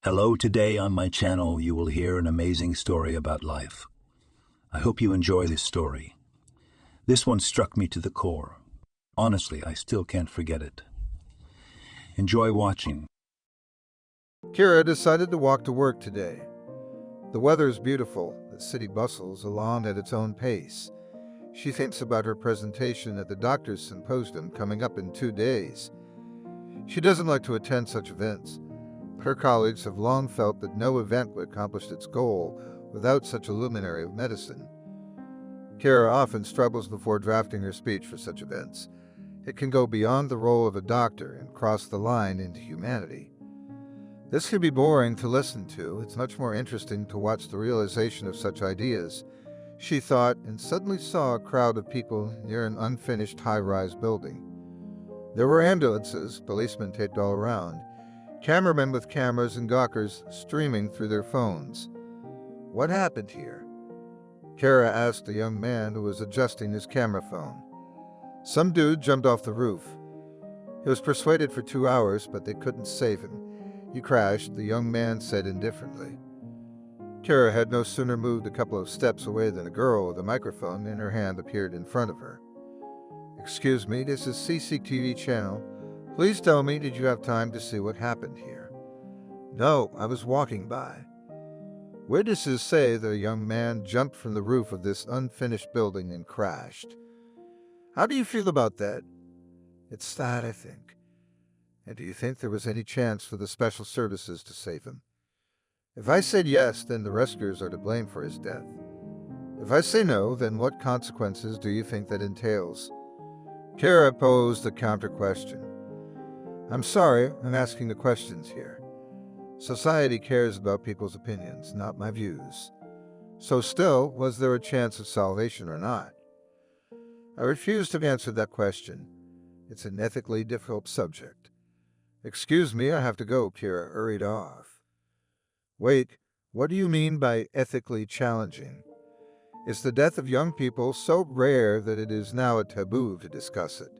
Hello, today on my channel you will hear an amazing story about life. I hope you enjoy this story. This one struck me to the core. Honestly, I still can't forget it. Enjoy watching. Kira decided to walk to work today. The weather is beautiful, the city bustles along at its own pace. She thinks about her presentation at the doctor's symposium coming up in 2 days. She doesn't like to attend such events. Her colleagues have long felt that no event would accomplish its goal without such a luminary of medicine. Kira often struggles before drafting her speech for such events. It can go beyond the role of a doctor and cross the line into humanity. This can be boring to listen to. It's much more interesting to watch the realization of such ideas, she thought, and suddenly saw a crowd of people near an unfinished high-rise building. There were ambulances, policemen taped all around, cameramen with cameras and gawkers streaming through their phones. What happened here? Kara asked a young man who was adjusting his camera phone. Some dude jumped off the roof. He was persuaded for 2 hours, but they couldn't save him. He crashed, the young man said indifferently. Kara had no sooner moved a couple of steps away than a girl with a microphone in her hand appeared in front of her. "Excuse me, this is CCTV channel. Please tell me, did you have time to see what happened here?" "No, I was walking by." Witnesses say the young man jumped from the roof of this unfinished building and crashed. How do you feel about that? It's sad, I think. And do you think there was any chance for the special services to save him? If I said yes, then the rescuers are to blame for his death. If I say no, then what consequences do you think that entails? Kara posed a counter question. I'm sorry, I'm asking the questions here. Society cares about people's opinions, not my views. So still, was there a chance of salvation or not? I refuse to answer that question. It's an ethically difficult subject. Excuse me, I have to go, Kira hurried off. Wait, what do you mean by ethically challenging? Is the death of young people so rare that it is now a taboo to discuss it?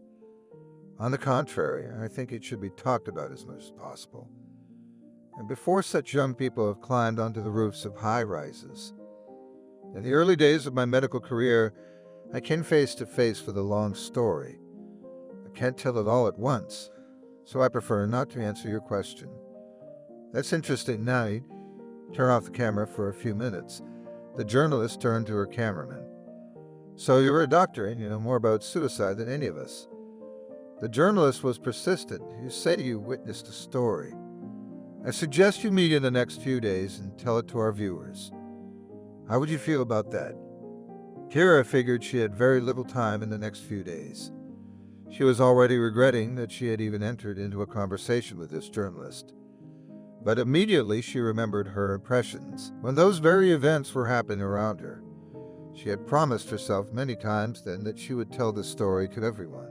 On the contrary, I think it should be talked about as much as possible. And before such young people have climbed onto the roofs of high-rises. In the early days of my medical career, I came face to face with a long story. I can't tell it all at once, so I prefer not to answer your question. That's interesting. Now, turn off the camera for a few minutes. The journalist turned to her cameraman. So you're a doctor and you know more about suicide than any of us. The journalist was persistent. You say you witnessed a story. I suggest you meet in the next few days and tell it to our viewers. How would you feel about that? Kira figured she had very little time in the next few days. She was already regretting that she had even entered into a conversation with this journalist. But immediately she remembered her impressions when those very events were happening around her. She had promised herself many times then that she would tell this story to everyone.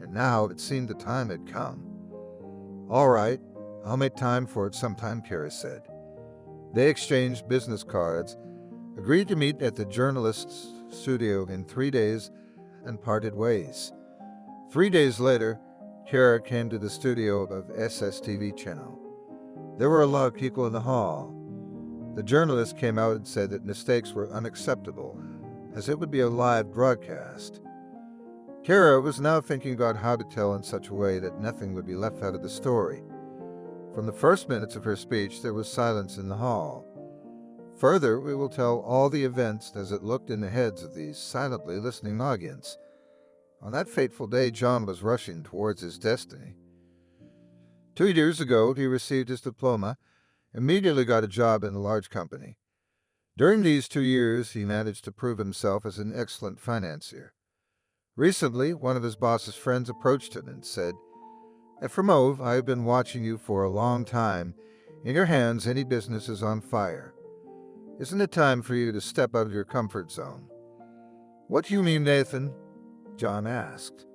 And now it seemed the time had come. All right, I'll make time for it sometime, Kira said. They exchanged business cards, agreed to meet at the journalist's studio in 3 days, and parted ways. 3 days later, Kara came to the studio of SSTV channel. There were a lot of people in the hall. The journalist came out and said that mistakes were unacceptable, as it would be a live broadcast. Kara was now thinking about how to tell in such a way that nothing would be left out of the story. From the first minutes of her speech, there was silence in the hall. Further, we will tell all the events as it looked in the heads of the silently listening audience. On that fateful day, John was rushing towards his destiny. 2 years ago, he received his diploma, immediately got a job in a large company. During these 2 years, he managed to prove himself as an excellent financier. Recently, one of his boss's friends approached him and said, "Efremov, I have been watching you for a long time. In your hands, any business is on fire. Isn't it time for you to step out of your comfort zone?" "What do you mean, Nathan?" John asked.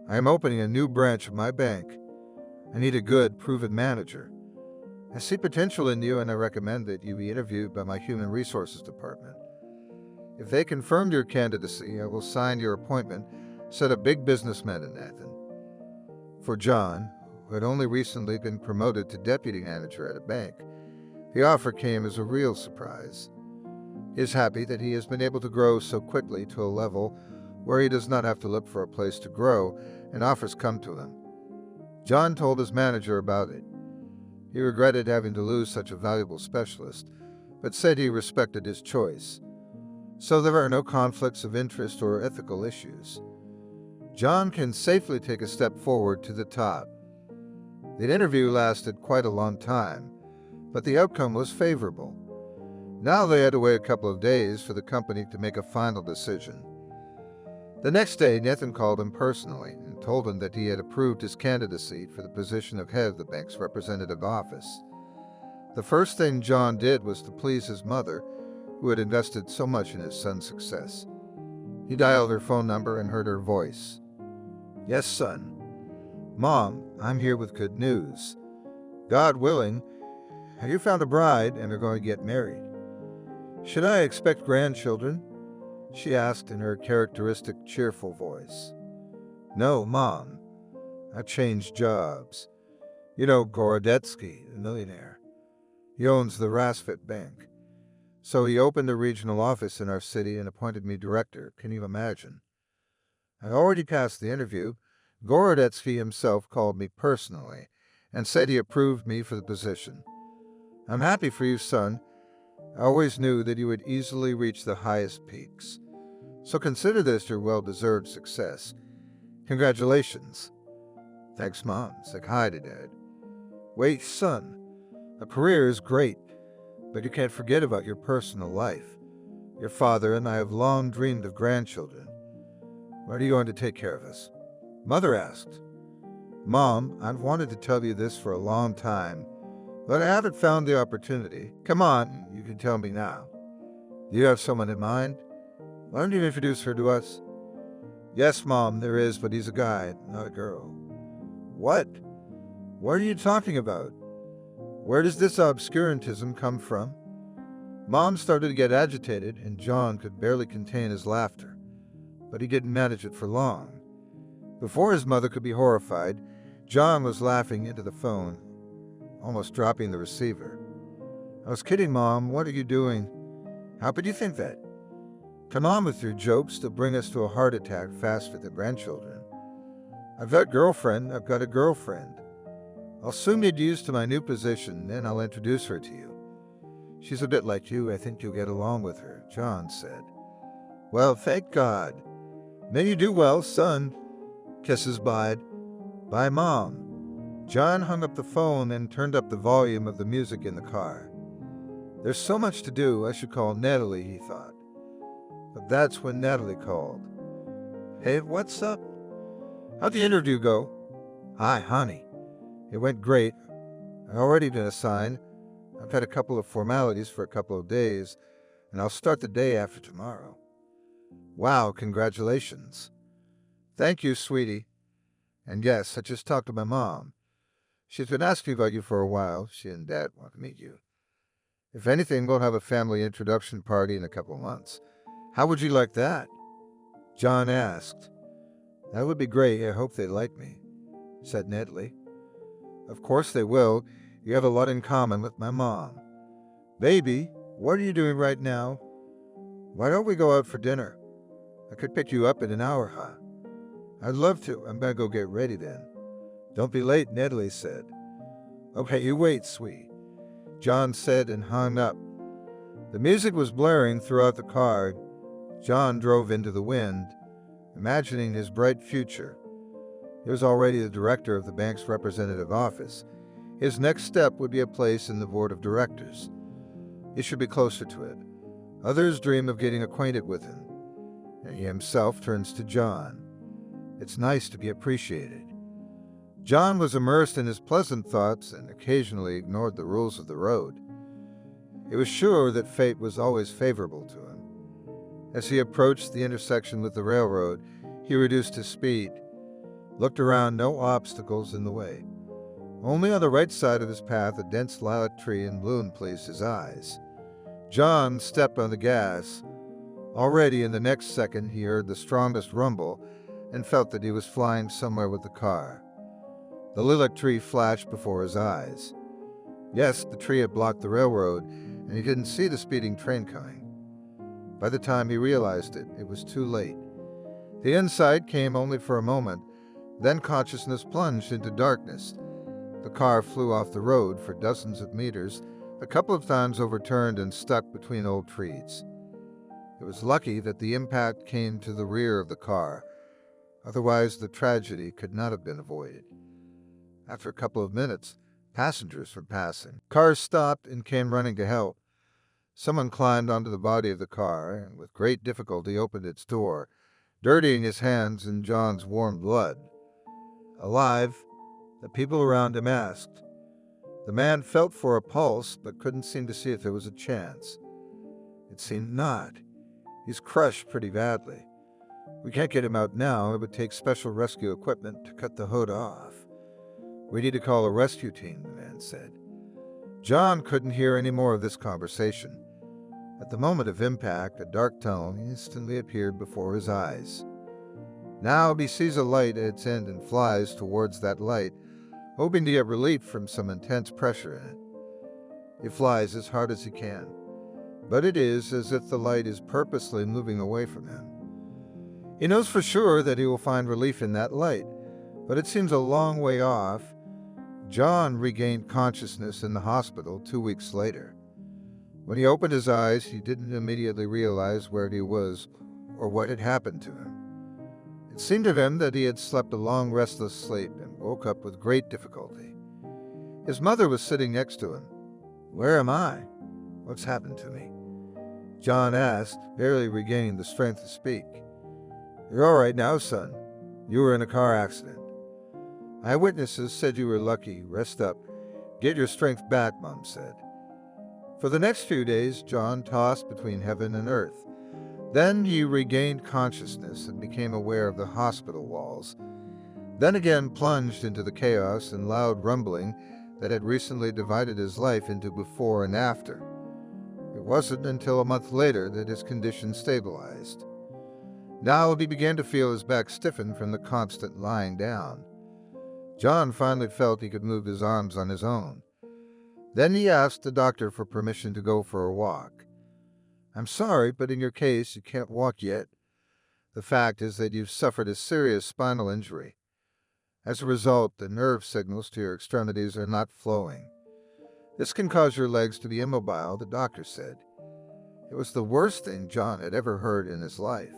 "I am opening a new branch of my bank. I need a good, proven manager. I see potential in you and I recommend that you be interviewed by my Human Resources Department. If they confirm your candidacy, I will sign your appointment, set a big businessman in Nathan." For John, who had only recently been promoted to deputy manager at a bank. The offer came as a real surprise. He is happy that he has been able to grow so quickly to a level where he does not have to look for a place to grow and offers come to him. John told his manager about it. He regretted having to lose such a valuable specialist, but said he respected his choice. So there are no conflicts of interest or ethical issues. John can safely take a step forward to the top. The interview lasted quite a long time, but the outcome was favorable. Now they had to wait a couple of days for the company to make a final decision. The next day, Nathan called him personally and told him that he had approved his candidacy for the position of head of the bank's representative office. The first thing John did was to please his mother, who had invested so much in his son's success. He dialed her phone number and heard her voice. "Yes, son. Mom, I'm here with good news. God willing, you found a bride and are going to get married. Should I expect grandchildren?" she asked in her characteristic cheerful voice. "No, Mom. I've changed jobs. You know Gorodetsky, the millionaire. He owns the Rasfit Bank. So he opened a regional office in our city and appointed me director. Can you imagine? I already passed the interview. Gorodetsky himself called me personally and said he approved me for the position. I'm happy for you, son. I always knew that you would easily reach the highest peaks. So consider this your well-deserved success. Congratulations." "Thanks, Mom." Say hi to Dad. "Wait, son. A career is great, but you can't forget about your personal life. Your father and I have long dreamed of grandchildren. When are you going to take care of us?" Mother asked. "Mom, I've wanted to tell you this for a long time, but I haven't found the opportunity. Come on, you can tell me now. Do you have someone in mind? Why don't you introduce her to us?" "Yes, Mom, there is, but he's a guy, not a girl." "What? What are you talking about? Where does this obscurantism come from?" Mom started to get agitated, and John could barely contain his laughter, but he didn't manage it for long. Before his mother could be horrified, John was laughing into the phone, almost dropping the receiver. "I was kidding, Mom. What are you doing? How could you think that? Come on with your jokes to bring us to a heart attack faster than grandchildren. I've got a girlfriend. I'll soon get used to my new position, then I'll introduce her to you. She's a bit like you. I think you'll get along with her," John said. "Well, thank God. May you do well, son." Kisses bye. "Bye, Mom." John hung up the phone and turned up the volume of the music in the car. There's so much to do, I should call Natalie, he thought. But that's when Natalie called. "Hey, what's up? How'd the interview go?" "Hi, honey. It went great. I've already been assigned. I've had a couple of formalities for a couple of days, and I'll start the day after tomorrow." "Wow, congratulations." "Thank you, sweetie. And yes, I just talked to my mom. She's been asking about you for a while. She and Dad want to meet you. If anything, we'll have a family introduction party in a couple of months. How would you like that?" John asked. "That would be great. I hope they like me," said Natalie. "Of course they will. You have a lot in common with my mom." "Baby, what are you doing right now? Why don't we go out for dinner? I could pick you up in an hour, huh?" "I'd love to. I'm going to go get ready then." "Don't be late," Natalie said. "Okay, you wait, sweet," John said and hung up. The music was blaring throughout the car. John drove into the wind, imagining his bright future. He was already the director of the bank's representative office. His next step would be a place in the board of directors. He should be closer to it. Others dream of getting acquainted with him, and he himself turns to John. It's nice to be appreciated. John was immersed in his pleasant thoughts and occasionally ignored the rules of the road. He was sure that fate was always favorable to him. As he approached the intersection with the railroad, he reduced his speed, looked around, no obstacles in the way. Only on the right side of his path, a dense lilac tree in bloom pleased his eyes. John stepped on the gas. Already in the next second, he heard the strongest rumble and felt that he was flying somewhere with the car. The lilac tree flashed before his eyes. Yes, the tree had blocked the railroad, and he didn't see the speeding train coming. By the time he realized it, it was too late. The insight came only for a moment, then consciousness plunged into darkness. The car flew off the road for dozens of meters, a couple of times overturned and stuck between old trees. It was lucky that the impact came to the rear of the car. Otherwise, the tragedy could not have been avoided. After a couple of minutes, passengers were passing. Cars stopped and came running to help. Someone climbed onto the body of the car and with great difficulty opened its door, dirtying his hands in John's warm blood. Alive, the people around him asked. The man felt for a pulse but couldn't seem to see if there was a chance. It seemed not. He's crushed pretty badly. We can't get him out now. It would take special rescue equipment to cut the hood off. We need to call a rescue team, the man said. John couldn't hear any more of this conversation. At the moment of impact, a dark tunnel instantly appeared before his eyes. Now he sees a light at its end and flies towards that light, hoping to get relief from some intense pressure in it. He flies as hard as he can, but it is as if the light is purposely moving away from him. He knows for sure that he will find relief in that light, but it seems a long way off. John regained consciousness in the hospital 2 weeks later. When he opened his eyes, he didn't immediately realize where he was or what had happened to him. It seemed to him that he had slept a long, restless sleep and woke up with great difficulty. His mother was sitting next to him. "Where am I? What's happened to me?" John asked, barely regaining the strength to speak. "You're all right now, son. You were in a car accident. Eyewitnesses said you were lucky. Rest up. Get your strength back," Mom said. For the next few days, John tossed between heaven and earth. Then he regained consciousness and became aware of the hospital walls. Then again plunged into the chaos and loud rumbling that had recently divided his life into before and after. It wasn't until a month later that his condition stabilized. Now he began to feel his back stiffen from the constant lying down. John finally felt he could move his arms on his own. Then he asked the doctor for permission to go for a walk. "I'm sorry, but in your case, you can't walk yet. The fact is that you've suffered a serious spinal injury. As a result, the nerve signals to your extremities are not flowing. This can cause your legs to be immobile," the doctor said. It was the worst thing John had ever heard in his life.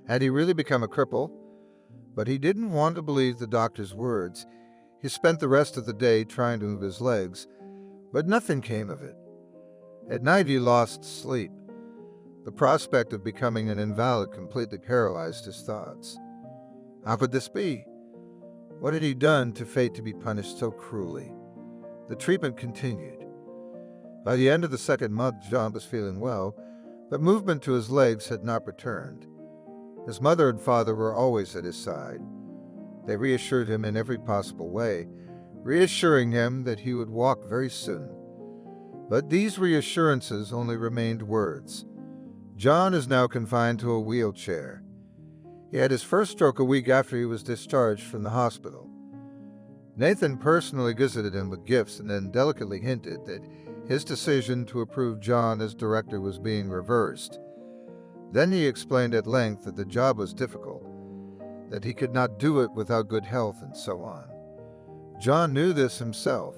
Had he really become a cripple? But he didn't want to believe the doctor's words. He spent the rest of the day trying to move his legs, but nothing came of it. At night he lost sleep. The prospect of becoming an invalid completely paralyzed his thoughts. How could this be? What had he done to fate to be punished so cruelly? The treatment continued. By the end of the second month, John was feeling well, but movement to his legs had not returned. His mother and father were always at his side. They reassured him in every possible way, reassuring him that he would walk very soon. But these reassurances only remained words. John is now confined to a wheelchair. He had his first stroke a week after he was discharged from the hospital. Nathan personally visited him with gifts and then delicately hinted that his decision to approve John as director was being reversed. Then he explained at length that the job was difficult, that he could not do it without good health, and so on. John knew this himself.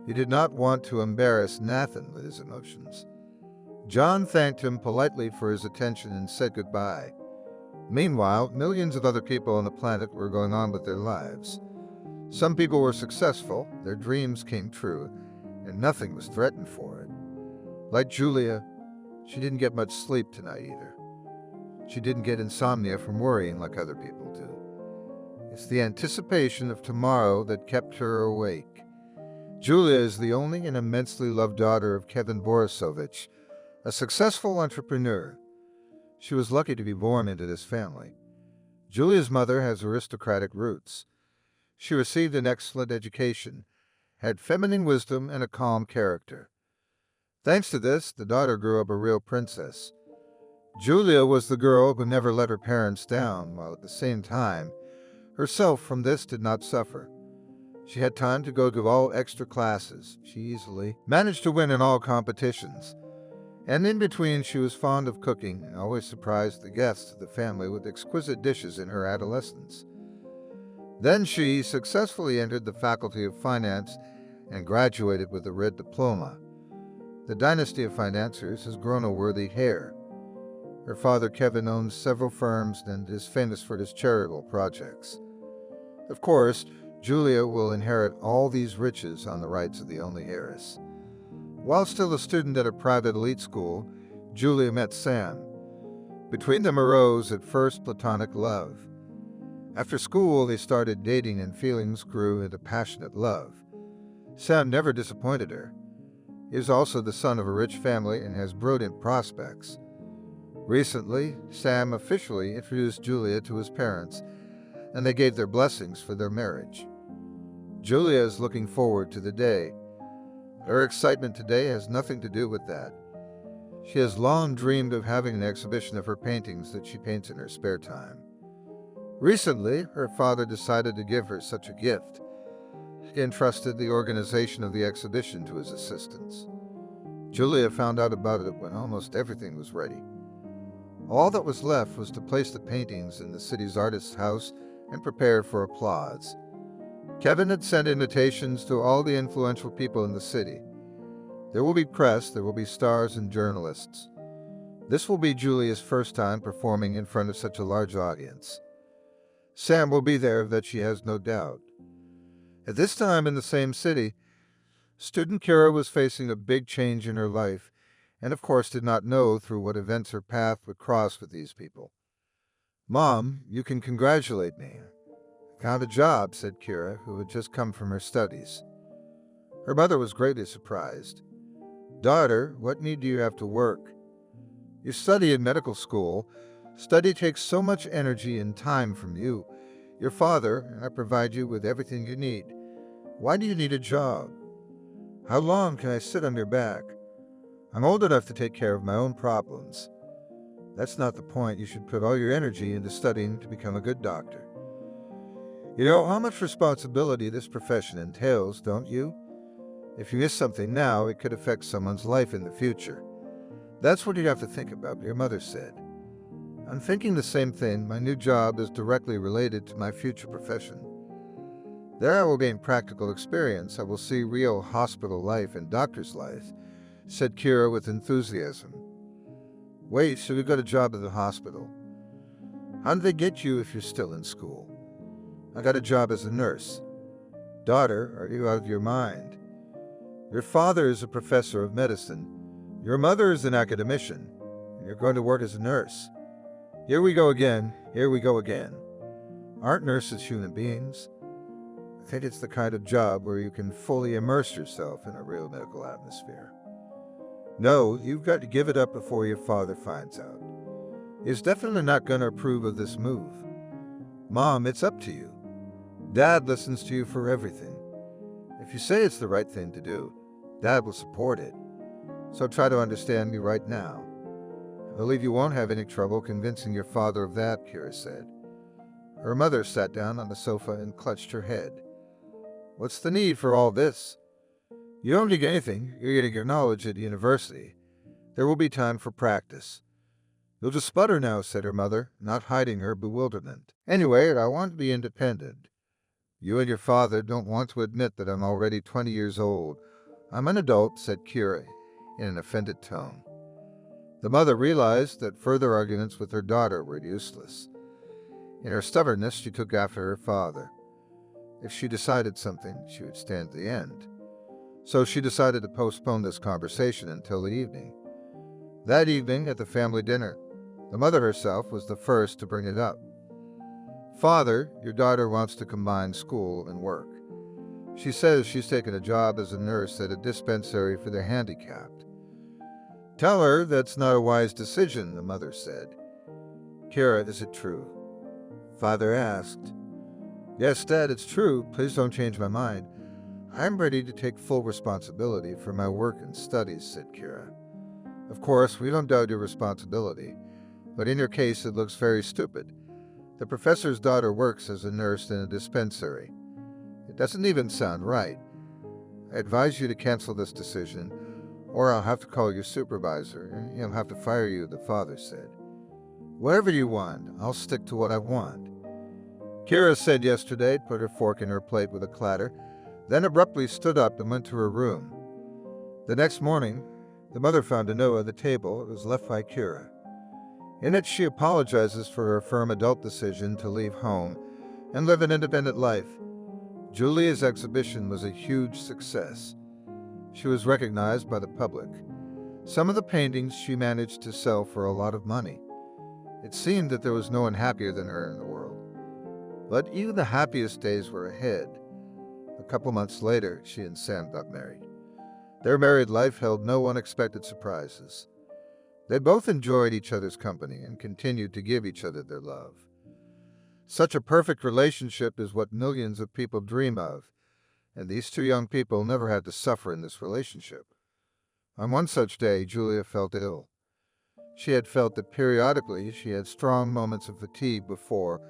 He did not want to embarrass Nathan with his emotions. John thanked him politely for his attention and said goodbye. Meanwhile, millions of other people on the planet were going on with their lives. Some people were successful, their dreams came true, and nothing was threatened for it. Like Julia, she didn't get much sleep tonight either. She didn't get insomnia from worrying like other people do. It's the anticipation of tomorrow that kept her awake. Julia is the only and immensely loved daughter of Kevin Borisovich, a successful entrepreneur. She was lucky to be born into this family. Julia's mother has aristocratic roots. She received an excellent education, had feminine wisdom and a calm character. Thanks to this, the daughter grew up a real princess. Julia was the girl who never let her parents down, while at the same time, herself from this did not suffer. She had time to go to all extra classes. She easily managed to win in all competitions. And in between, she was fond of cooking and always surprised the guests of the family with exquisite dishes in her adolescence. Then she successfully entered the Faculty of Finance and graduated with a red diploma. The dynasty of financiers has grown a worthy heir. Her father, Kevin, owns several firms and is famous for his charitable projects. Of course, Julia will inherit all these riches on the rights of the only heiress. While still a student at a private elite school, Julia met Sam. Between them arose at first platonic love. After school, they started dating and feelings grew into passionate love. Sam never disappointed her. He is also the son of a rich family and has brilliant prospects. Recently, Sam officially introduced Julia to his parents, and they gave their blessings for their marriage. Julia is looking forward to the day. Her excitement today has nothing to do with that. She has long dreamed of having an exhibition of her paintings that she paints in her spare time. Recently, her father decided to give her such a gift. He entrusted the organization of the exhibition to his assistants. Julia found out about it when almost everything was ready. All that was left was to place the paintings in the city's artist's house and prepare for applause. Kevin had sent invitations to all the influential people in the city. There will be press, there will be stars and journalists. This will be Julia's first time performing in front of such a large audience. Sam will be there, that she has no doubt. At this time in the same city, student Kira was facing a big change in her life, and of course did not know through what events her path would cross with these people. "Mom, you can congratulate me. I found a job," said Kira, who had just come from her studies. Her mother was greatly surprised. "Daughter, what need do you have to work? You study in medical school. Study takes so much energy and time from you. Your father and I provide you with everything you need. Why do you need a job? How long can I sit on your back? I'm old enough to take care of my own problems. That's not the point. You should put all your energy into studying to become a good doctor. You know how much responsibility this profession entails, don't you? If you miss something now, it could affect someone's life in the future. That's what you have to think about," your mother said. "I'm thinking the same thing. My new job is directly related to my future profession. There I will gain practical experience. I will see real hospital life and doctor's life," said Kira with enthusiasm. "Wait, so you got a job at the hospital? How did they get you if you're still in school?" "I got a job as a nurse." "Daughter, are you out of your mind? Your father is a professor of medicine. Your mother is an academician, and you're going to work as a nurse. Here we go again. Aren't nurses human beings? I think it's the kind of job where you can fully immerse yourself in a real medical atmosphere. No, you've got to give it up before your father finds out. He's definitely not going to approve of this move. Mom, it's up to you. Dad listens to you for everything. If you say it's the right thing to do, Dad will support it. So try to understand me right now. I believe you won't have any trouble convincing your father of that," Kira said. Her mother sat down on the sofa and clutched her head. "What's the need for all this? You don't need anything. You're getting your knowledge at university. There will be time for practice." "You'll just sputter now," said her mother, not hiding her bewilderment. "Anyway, I want to be independent. You and your father don't want to admit that I'm already 20 years old. I'm an adult," said Kira in an offended tone. The mother realized that further arguments with her daughter were useless. In her stubbornness, she took after her father. If she decided something, she would stand to the end. So she decided to postpone this conversation until the evening. That evening, at the family dinner, the mother herself was the first to bring it up. "Father, your daughter wants to combine school and work. She says she's taken a job as a nurse at a dispensary for the handicapped." "Tell her that's not a wise decision," the mother said. "Kira, is it true?" Father asked. "Yes, Dad, it's true. Please don't change my mind. I'm ready to take full responsibility for my work and studies," said Kira. "Of course, we don't doubt your responsibility, but in your case it looks very stupid. The professor's daughter works as a nurse in a dispensary. It doesn't even sound right. I advise you to cancel this decision, or I'll have to call your supervisor, and he'll have to fire you," the father said. "Whatever you want, I'll stick to what I want." Kira said yesterday, put her fork in her plate with a clatter, then abruptly stood up and went to her room. The next morning, the mother found a note on the table. It was left by Kira. In it, she apologizes for her firm adult decision to leave home and live an independent life. Julia's exhibition was a huge success. She was recognized by the public. Some of the paintings she managed to sell for a lot of money. It seemed that there was no one happier than her in the world. But even the happiest days were ahead. A couple months later, she and Sam got married. Their married life held no unexpected surprises. They both enjoyed each other's company and continued to give each other their love. Such a perfect relationship is what millions of people dream of, and these two young people never had to suffer in this relationship. On one such day, Julia felt ill. She had felt that periodically she had strong moments of fatigue before,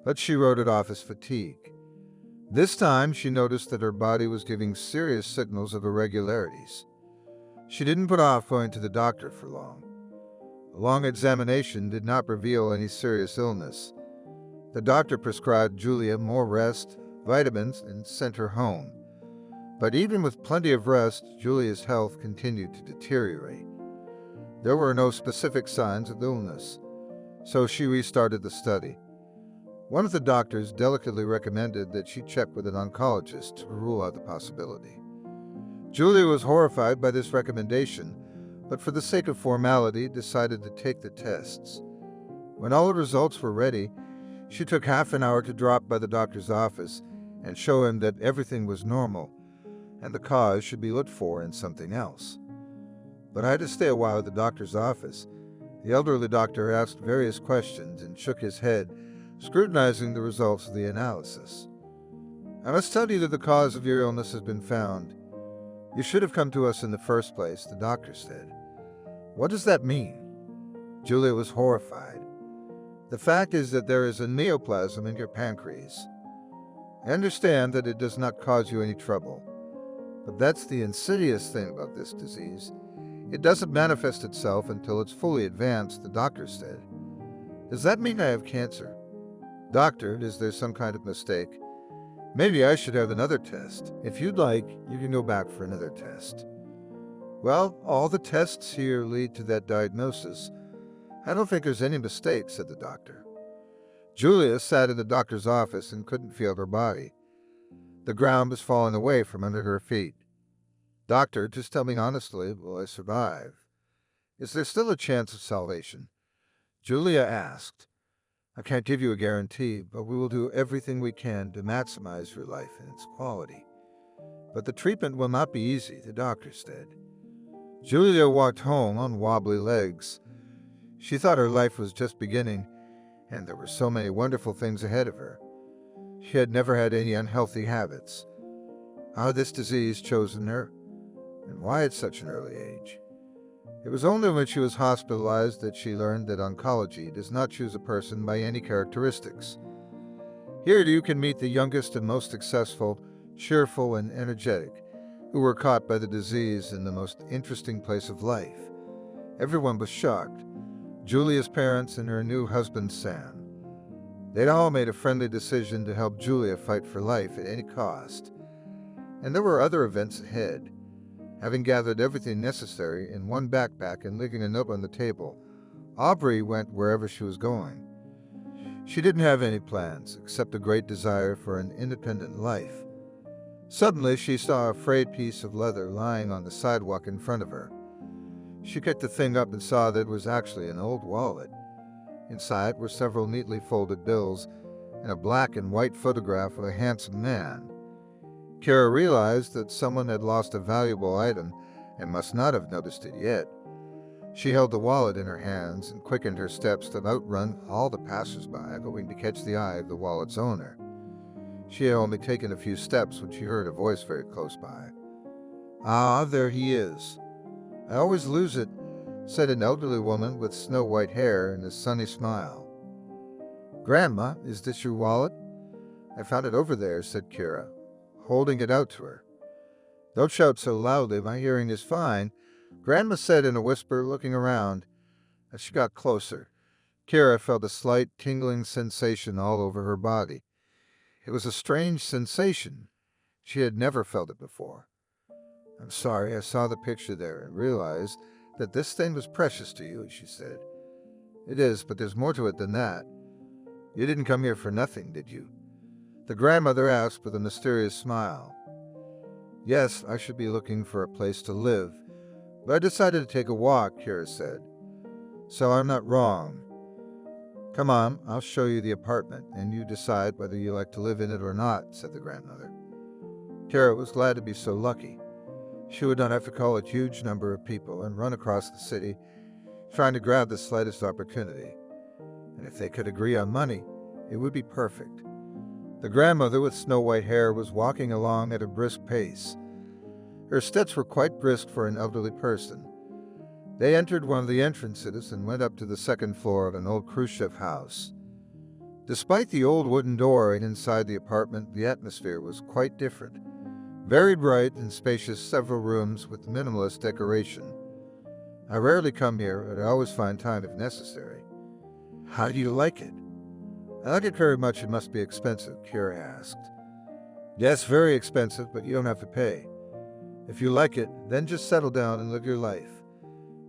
but she wrote it off as fatigue. This time, she noticed that her body was giving serious signals of irregularities. She didn't put off going to the doctor for long. A long examination did not reveal any serious illness. The doctor prescribed Julia more rest, vitamins, and sent her home. But even with plenty of rest, Julia's health continued to deteriorate. There were no specific signs of illness, so she restarted the study. One of the doctors delicately recommended that she check with an oncologist to rule out the possibility. Julia was horrified by this recommendation, but for the sake of formality decided to take the tests. When all the results were ready, she took half an hour to drop by the doctor's office and show him that everything was normal and the cause should be looked for in something else. But I had to stay a while at the doctor's office. The elderly doctor asked various questions and shook his head, scrutinizing the results of the analysis. "I must tell you that the cause of your illness has been found. You should have come to us in the first place," the doctor said. "What does that mean?" Julia was horrified. "The fact is that there is a neoplasm in your pancreas. I understand that it does not cause you any trouble, but that's the insidious thing about this disease. It doesn't manifest itself until it's fully advanced," the doctor said. "Does that mean I have cancer?" "Doctor, is there some kind of mistake? Maybe I should have another test. If you'd like, you can go back for another test." "Well, all the tests here lead to that diagnosis. I don't think there's any mistake," said the doctor. Julia sat in the doctor's office and couldn't feel her body. The ground was falling away from under her feet. "Doctor, just tell me honestly, will I survive? Is there still a chance of salvation?" Julia asked. "I can't give you a guarantee, but we will do everything we can to maximize your life and its quality. But the treatment will not be easy," the doctor said. Julia walked home on wobbly legs. She thought her life was just beginning, and there were so many wonderful things ahead of her. She had never had any unhealthy habits. How had this disease chosen her, and why at such an early age? It was only when she was hospitalized that she learned that oncology does not choose a person by any characteristics. Here you can meet the youngest and most successful, cheerful and energetic, who were caught by the disease in the most interesting place of life. Everyone was shocked. Julia's parents and her new husband, Sam. They'd all made a friendly decision to help Julia fight for life at any cost. And there were other events ahead. Having gathered everything necessary in one backpack and leaving a note on the table, Aubrey went wherever she was going. She didn't have any plans, except a great desire for an independent life. Suddenly, she saw a frayed piece of leather lying on the sidewalk in front of her. She picked the thing up and saw that it was actually an old wallet. Inside were several neatly folded bills and a black and white photograph of a handsome man. Kara realized that someone had lost a valuable item and must not have noticed it yet. She held the wallet in her hands and quickened her steps to outrun all the passers-by, hoping to catch the eye of the wallet's owner. She had only taken a few steps when she heard a voice very close by. "Ah, there he is. I always lose it," said an elderly woman with snow-white hair and a sunny smile. "Grandma, is this your wallet?" "I found it over there," said Kira. holding it out to her. "Don't shout so loudly, my hearing is fine," Grandma said in a whisper, looking around. As she got closer, Kira felt a slight tingling sensation all over her body. It was a strange sensation. She had never felt it before. "I'm sorry, I saw the picture there and realized that this thing was precious to you," she said. "It is, but there's more to it than that. You didn't come here for nothing, did you?" The grandmother asked with a mysterious smile. "Yes, I should be looking for a place to live, but I decided to take a walk," Kira said. "So I'm not wrong. Come on, I'll show you the apartment, and you decide whether you like to live in it or not," said the grandmother. Kira was glad to be so lucky. She would not have to call a huge number of people and run across the city trying to grab the slightest opportunity. And if they could agree on money, it would be perfect. The grandmother with snow-white hair was walking along at a brisk pace. Her steps were quite brisk for an elderly person. They entered one of the entrances and went up to the second floor of an old Khrushchev house. Despite the old wooden door inside the apartment, the atmosphere was quite different. Very bright and spacious, several rooms with minimalist decoration. "I rarely come here, but I always find time if necessary." "How do you like it?" "I like it very much. It must be expensive," Kira asked. "Yes, very expensive, but you don't have to pay. If you like it, then just settle down and live your life.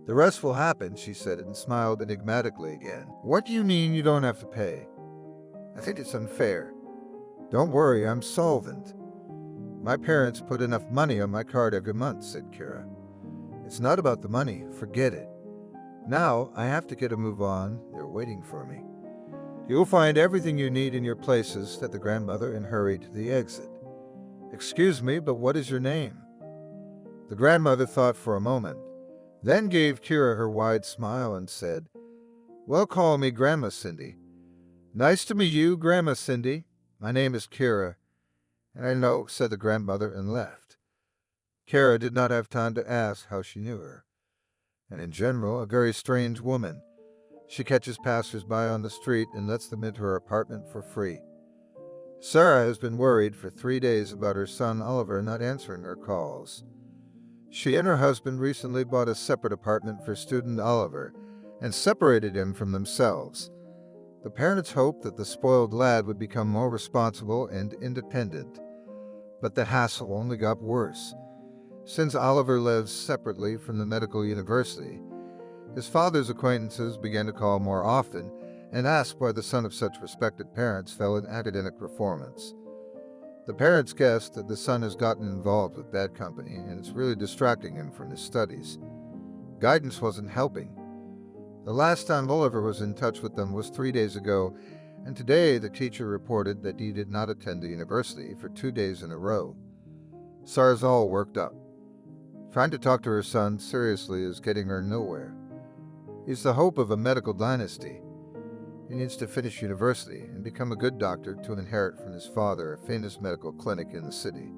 The rest will happen," she said and smiled enigmatically again. "What do you mean you don't have to pay?" "I think it's unfair." "Don't worry, I'm solvent. My parents put enough money on my card every month," said Kira. "It's not about the money, forget it. Now I have to get a move on, they're waiting for me." "You'll find everything you need in your places," said the grandmother and hurried to the exit. "Excuse me, but what is your name?" The grandmother thought for a moment, then gave Kira her wide smile and said, "Well, call me Grandma Cindy." "Nice to meet you, Grandma Cindy. My name is Kira." "I know," said the grandmother and left. Kira did not have time to ask how she knew her. And in general, a very strange woman. She catches passers-by on the street and lets them into her apartment for free. Sarah has been worried for 3 days about her son Oliver not answering her calls. She and her husband recently bought a separate apartment for student Oliver and separated him from themselves. The parents hoped that the spoiled lad would become more responsible and independent. But the hassle only got worse. Since Oliver lives separately from the medical university, his father's acquaintances began to call more often and ask why the son of such respected parents fell in academic performance. The parents guessed that the son has gotten involved with bad company and it's really distracting him from his studies. Guidance wasn't helping. The last time Oliver was in touch with them was 3 days ago, and today the teacher reported that he did not attend the university for 2 days in a row. Sarah's all worked up. Trying to talk to her son seriously is getting her nowhere. He's the hope of a medical dynasty. He needs to finish university and become a good doctor to inherit from his father a famous medical clinic in the city.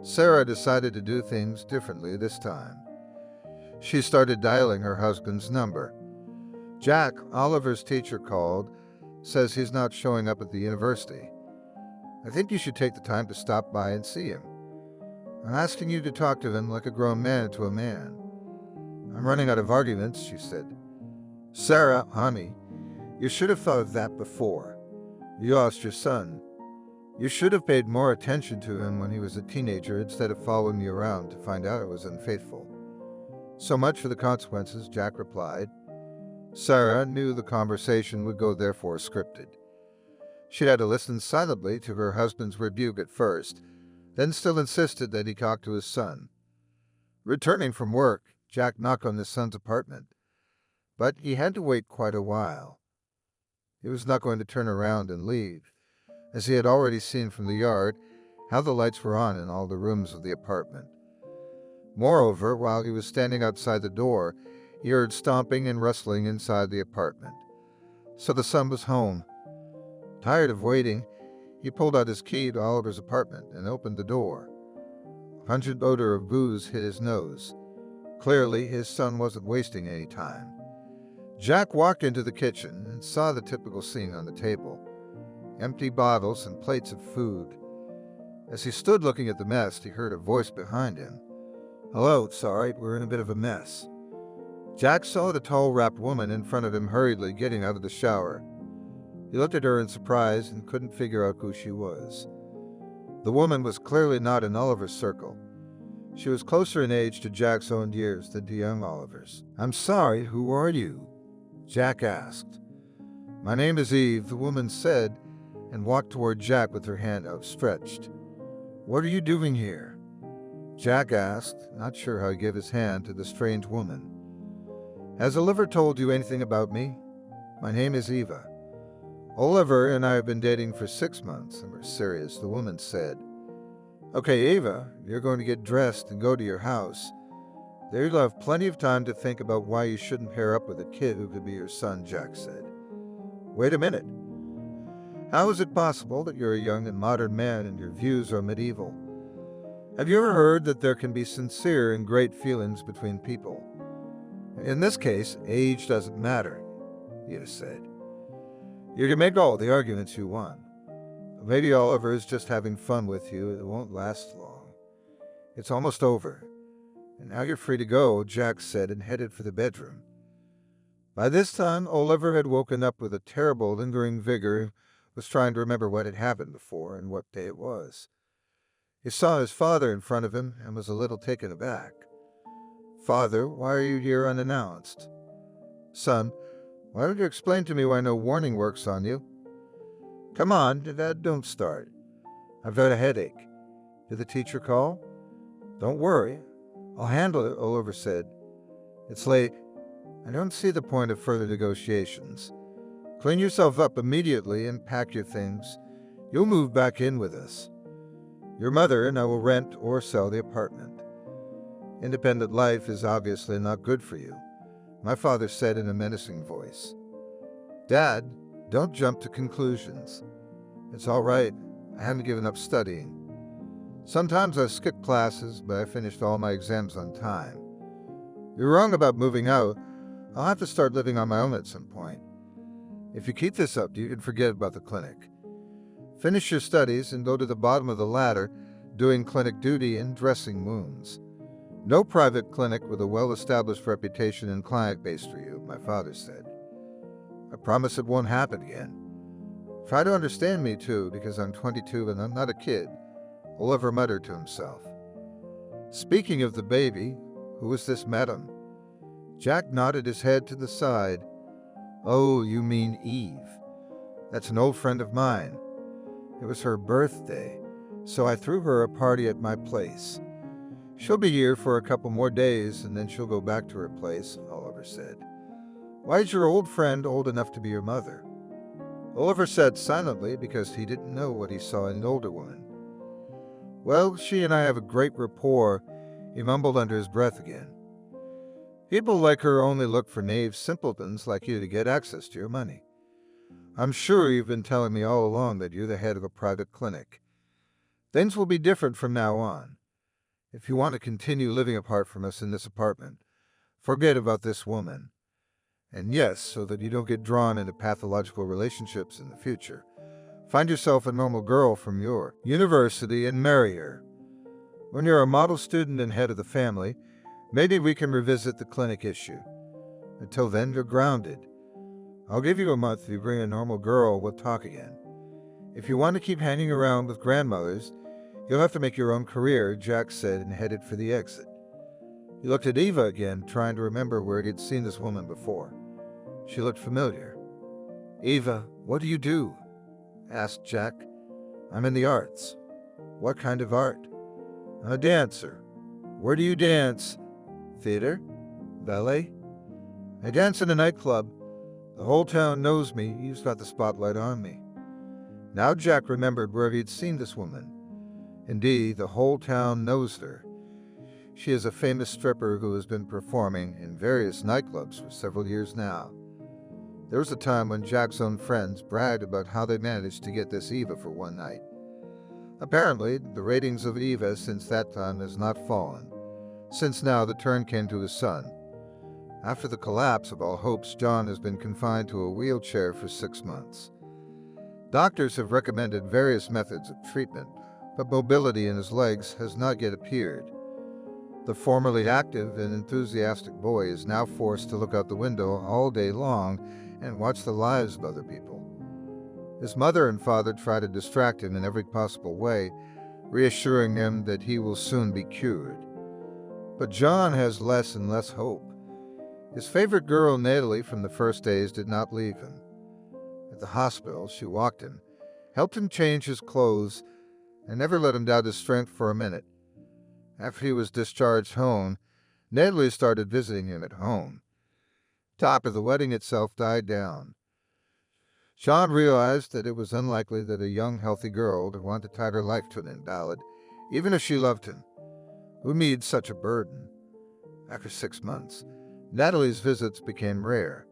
Sarah decided to do things differently this time. She started dialing her husband's number. "Jack, Oliver's teacher called, says he's not showing up at the university. I think you should take the time to stop by and see him. I'm asking you to talk to him like a grown man to a man." "I'm running out of arguments," she said. "Sarah, honey, you should have thought of that before. You lost your son. You should have paid more attention to him when he was a teenager instead of following me around to find out I was unfaithful." "So much for the consequences," Jack replied. Sarah knew the conversation would go therefore scripted. She had to listen silently to her husband's rebuke at first, then still insisted that he talk to his son. Returning from work, Jack knocked on his son's apartment, but he had to wait quite a while. He was not going to turn around and leave, as he had already seen from the yard how the lights were on in all the rooms of the apartment. Moreover, while he was standing outside the door, he heard stomping and rustling inside the apartment. So the son was home. Tired of waiting, he pulled out his key to Oliver's apartment and opened the door. A pungent odor of booze hit his nose. Clearly, his son wasn't wasting any time. Jack walked into the kitchen and saw the typical scene on the table. Empty bottles and plates of food. As he stood looking at the mess, he heard a voice behind him. "Hello, it's all right, we're in a bit of a mess." Jack saw the tall, wrapped woman in front of him hurriedly getting out of the shower. He looked at her in surprise and couldn't figure out who she was. The woman was clearly not in Oliver's circle. She was closer in age to Jack's own years than to young Oliver's. "I'm sorry, who are you?" Jack asked. "My name is Eve," the woman said, and walked toward Jack with her hand outstretched. "What are you doing here?" Jack asked, not sure how to give his hand to the strange woman. "Has Oliver told you anything about me? My name is Eva. Oliver and I have been dating for 6 months, and we're serious," the woman said. "Okay, Eva, you're going to get dressed and go to your house. There you'll have plenty of time to think about why you shouldn't pair up with a kid who could be your son," Jack said. "Wait a minute. How is it possible that you're a young and modern man and your views are medieval? Have you ever heard that there can be sincere and great feelings between people? In this case, age doesn't matter," Eva said. "You can make all the arguments you want. Maybe Oliver is just having fun with you. It won't last long. It's almost over. And now you're free to go," Jack said, and headed for the bedroom. By this time, Oliver had woken up with a terrible, lingering vigor, was trying to remember what had happened before and what day it was. He saw his father in front of him and was a little taken aback. "Father, why are you here unannounced?" "Son, why don't you explain to me why no warning works on you?" "Come on, Dad, don't start. I've got a headache. Did the teacher call?" "Don't worry. I'll handle it," Oliver said. "It's late. I don't see the point of further negotiations. Clean yourself up immediately and pack your things. You'll move back in with us. Your mother and I will rent or sell the apartment. Independent life is obviously not good for you," my father said in a menacing voice. "Dad, don't jump to conclusions. It's all right. I haven't given up studying. Sometimes I skip classes, but I finished all my exams on time. You're wrong about moving out. I'll have to start living on my own at some point. If you keep this up, you can forget about the clinic. Finish your studies and go to the bottom of the ladder, doing clinic duty and dressing wounds. No private clinic with a well-established reputation and client base for you," my father said. "I promise it won't happen again. Try to understand me, too, because I'm 22 and I'm not a kid," Oliver muttered to himself. "Speaking of the baby, who is this madam?" Jack nodded his head to the side. "Oh, you mean Eve. That's an old friend of mine. It was her birthday, so I threw her a party at my place. She'll be here for a couple more days, and then she'll go back to her place," Oliver said. "Why is your old friend old enough to be your mother?" Oliver said silently because he didn't know what he saw in an older woman. "Well, she and I have a great rapport," he mumbled under his breath again. "People like her only look for naive simpletons like you to get access to your money. I'm sure you've been telling me all along that you're the head of a private clinic. Things will be different from now on. If you want to continue living apart from us in this apartment, forget about this woman. And yes, so that you don't get drawn into pathological relationships in the future, find yourself a normal girl from your university and marry her. When you're a model student and head of the family, maybe we can revisit the clinic issue. Until then, you're grounded. I'll give you a month. If you bring a normal girl, we'll talk again. If you want to keep hanging around with grandmothers, you'll have to make your own career," Jack said, and headed for the exit. He looked at Eva again, trying to remember where he'd seen this woman before. She looked familiar. "Eva, what do you do?" asked Jack. "I'm in the arts." "What kind of art?" "I'm a dancer." "Where do you dance?" "Theater." "Ballet?" "I dance in a nightclub. The whole town knows me. You've got the spotlight on me." Now Jack remembered where he'd seen this woman. Indeed, the whole town knows her. She is a famous stripper who has been performing in various nightclubs for several years now. There was a time when Jack's own friends bragged about how they managed to get this Eva for one night. Apparently, the ratings of Eva since that time has not fallen, since now the turn came to his son. After the collapse of all hopes, John has been confined to a wheelchair for 6 months. Doctors have recommended various methods of treatment, but mobility in his legs has not yet appeared. The formerly active and enthusiastic boy is now forced to look out the window all day long and watch the lives of other people. His mother and father try to distract him in every possible way, reassuring him that he will soon be cured. But John has less and less hope. His favorite girl, Natalie, from the first days did not leave him. At the hospital, she walked him, helped him change his clothes, and never let him doubt his strength for a minute. After he was discharged home, Natalie started visiting him at home. Talk of the wedding itself died down. John realized that it was unlikely that a young, healthy girl would want to tie her life to an invalid, even if she loved him. Who needs such a burden? After 6 months, Natalie's visits became rare.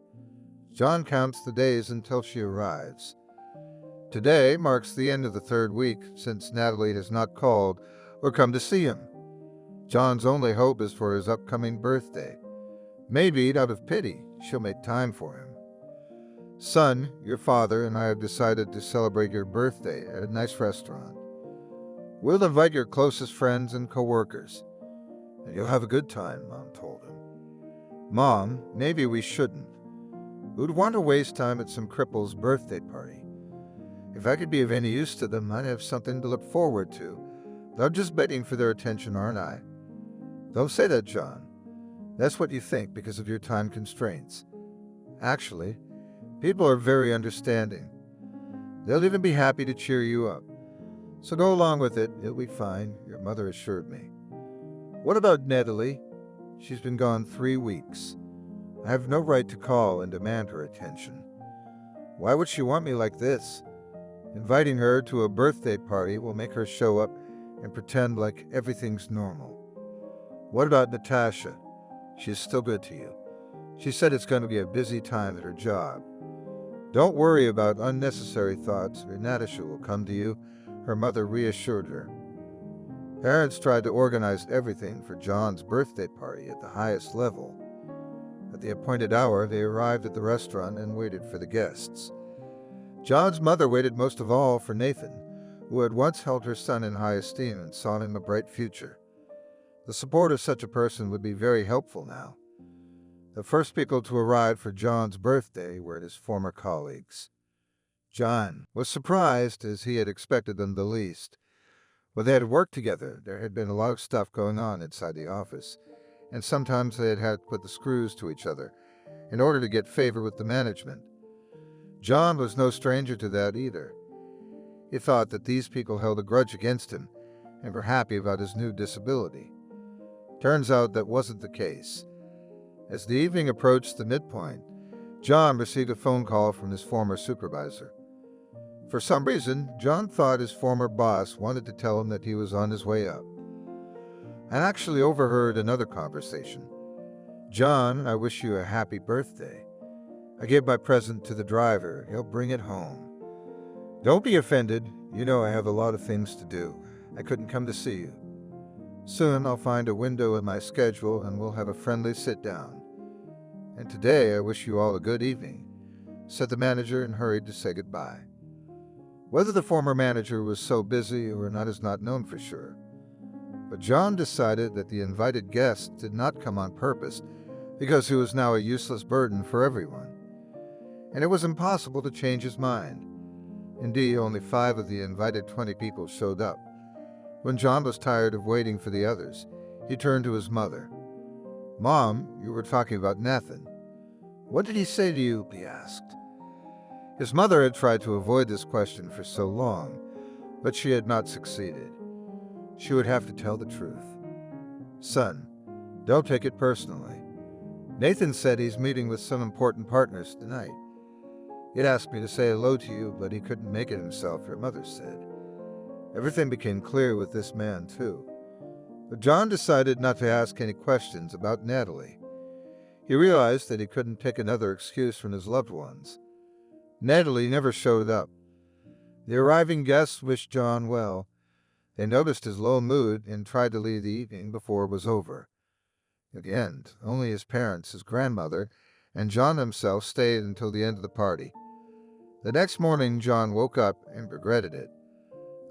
John counts the days until she arrives. Today marks the end of the 3rd week since Natalie has not called or come to see him. John's only hope is for his upcoming birthday. Maybe, out of pity, she'll make time for him. Son, your father and I have decided to celebrate your birthday at a nice restaurant. We'll invite your closest friends and co-workers, and you'll have a good time, Mom told him. Mom, maybe we shouldn't. Who'd want to waste time at some cripple's birthday party? If I could be of any use to them, I'd have something to look forward to. They're just begging for their attention, aren't I? Don't say that, John. That's what you think because of your time constraints. Actually, people are very understanding. They'll even be happy to cheer you up. So go along with it. It'll be fine, your mother assured me. What about Natalie? She's been gone 3 weeks. I have no right to call and demand her attention. Why would she want me like this? Inviting her to a birthday party will make her show up and pretend like everything's normal. What about Natasha? She's still good to you. She said it's going to be a busy time at her job. Don't worry about unnecessary thoughts, or Natasha will come to you, her mother reassured her. Parents tried to organize everything for John's birthday party at the highest level. At the appointed hour, they arrived at the restaurant and waited for the guests. John's mother waited most of all for Nathan, who had once held her son in high esteem and saw in him a bright future. The support of such a person would be very helpful now. The first people to arrive for John's birthday were his former colleagues. John was surprised, as he had expected them the least. When they had worked together, there had been a lot of stuff going on inside the office, and sometimes they had had to put the screws to each other in order to get favor with the management. John was no stranger to that either. He thought that these people held a grudge against him and were happy about his new disability. Turns out that wasn't the case. As the evening approached the midpoint, John received a phone call from his former supervisor. For some reason, John thought his former boss wanted to tell him that he was on his way up. I actually overheard another conversation. John, I wish you a happy birthday. I gave my present to the driver. He'll bring it home. Don't be offended. You know I have a lot of things to do. I couldn't come to see you. Soon I'll find a window in my schedule and we'll have a friendly sit-down. And today I wish you all a good evening, said the manager and hurried to say goodbye. Whether the former manager was so busy or not is not known for sure. But John decided that the invited guest did not come on purpose because he was now a useless burden for everyone. And it was impossible to change his mind. Indeed, only 5 of the invited 20 people showed up. When John was tired of waiting for the others, he turned to his mother. Mom, you were talking about Nathan. What did he say to you? He asked. His mother had tried to avoid this question for so long, but she had not succeeded. She would have to tell the truth. Son, don't take it personally. Nathan said he's meeting with some important partners tonight. He'd asked me to say hello to you, but he couldn't make it himself, your mother said. Everything became clear with this man, too. But John decided not to ask any questions about Natalie. He realized that he couldn't take another excuse from his loved ones. Natalie never showed up. The arriving guests wished John well. They noticed his low mood and tried to leave the evening before it was over. At the end, only his parents, his grandmother, and John himself stayed until the end of the party. The next morning, John woke up and regretted it.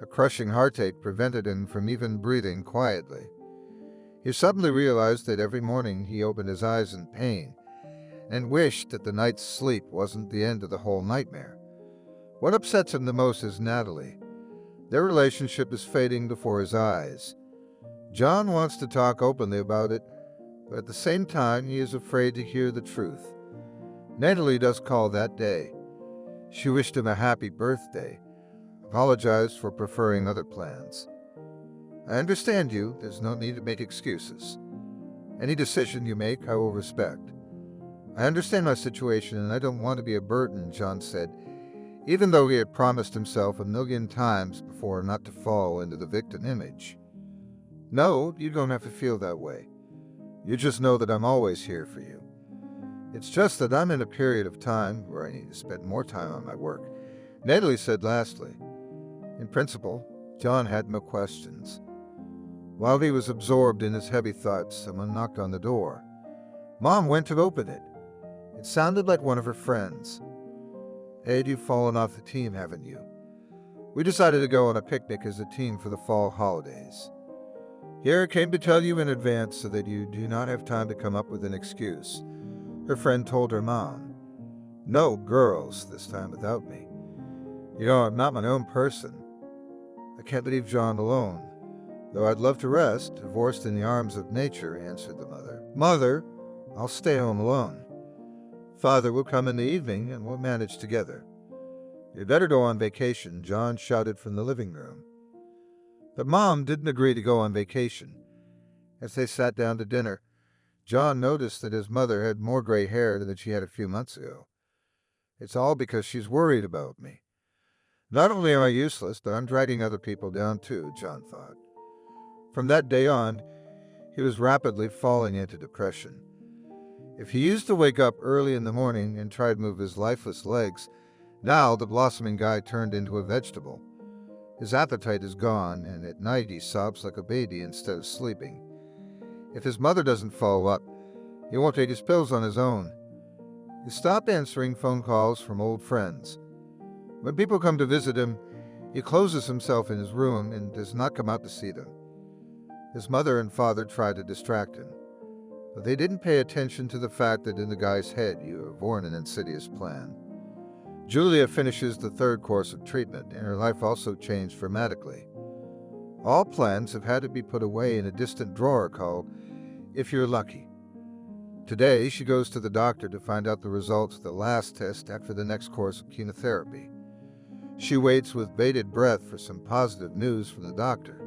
A crushing heartache prevented him from even breathing quietly. He suddenly realized that every morning he opened his eyes in pain and wished that the night's sleep wasn't the end of the whole nightmare. What upsets him the most is Natalie. Their relationship is fading before his eyes. John wants to talk openly about it, but at the same time he is afraid to hear the truth. Natalie does call that day. She wished him a happy birthday, apologized for preferring other plans. I understand you, there's no need to make excuses. Any decision you make, I will respect. I understand my situation and I don't want to be a burden, John said, even though he had promised himself 1,000,000 times before not to fall into the victim image. No, you don't have to feel that way. You just know that I'm always here for you. It's just that I'm in a period of time where I need to spend more time on my work, Natalie said lastly. In principle, John had no questions. While he was absorbed in his heavy thoughts, someone knocked on the door. Mom went to open it. It sounded like one of her friends. Ed, you've fallen off the team, haven't you? We decided to go on a picnic as a team for the fall holidays. Here, I came to tell you in advance so that you do not have time to come up with an excuse, her friend told her mom. No girls, this time without me. You know, I'm not my own person. I can't leave John alone. Though I'd love to rest, divorced in the arms of nature, answered the mother. Mother, I'll stay home alone. Father will come in the evening and we'll manage together. You'd better go on vacation, John shouted from the living room. But Mom didn't agree to go on vacation. As they sat down to dinner, John noticed that his mother had more gray hair than she had a few months ago. It's all because she's worried about me. Not only am I useless, but I'm dragging other people down too, John thought. From that day on, he was rapidly falling into depression. If he used to wake up early in the morning and try to move his lifeless legs, now the blossoming guy turned into a vegetable. His appetite is gone, and at night he sobs like a baby instead of sleeping. If his mother doesn't follow up, he won't take his pills on his own. He stopped answering phone calls from old friends. When people come to visit him, he closes himself in his room and does not come out to see them. His mother and father tried to distract him, but they didn't pay attention to the fact that in the guy's head you have born an insidious plan. Julia finishes the 3rd course of treatment, and her life also changed dramatically. All plans have had to be put away in a distant drawer called If You're Lucky. Today, she goes to the doctor to find out the results of the last test after the next course of chemotherapy. She waits with bated breath for some positive news from the doctor.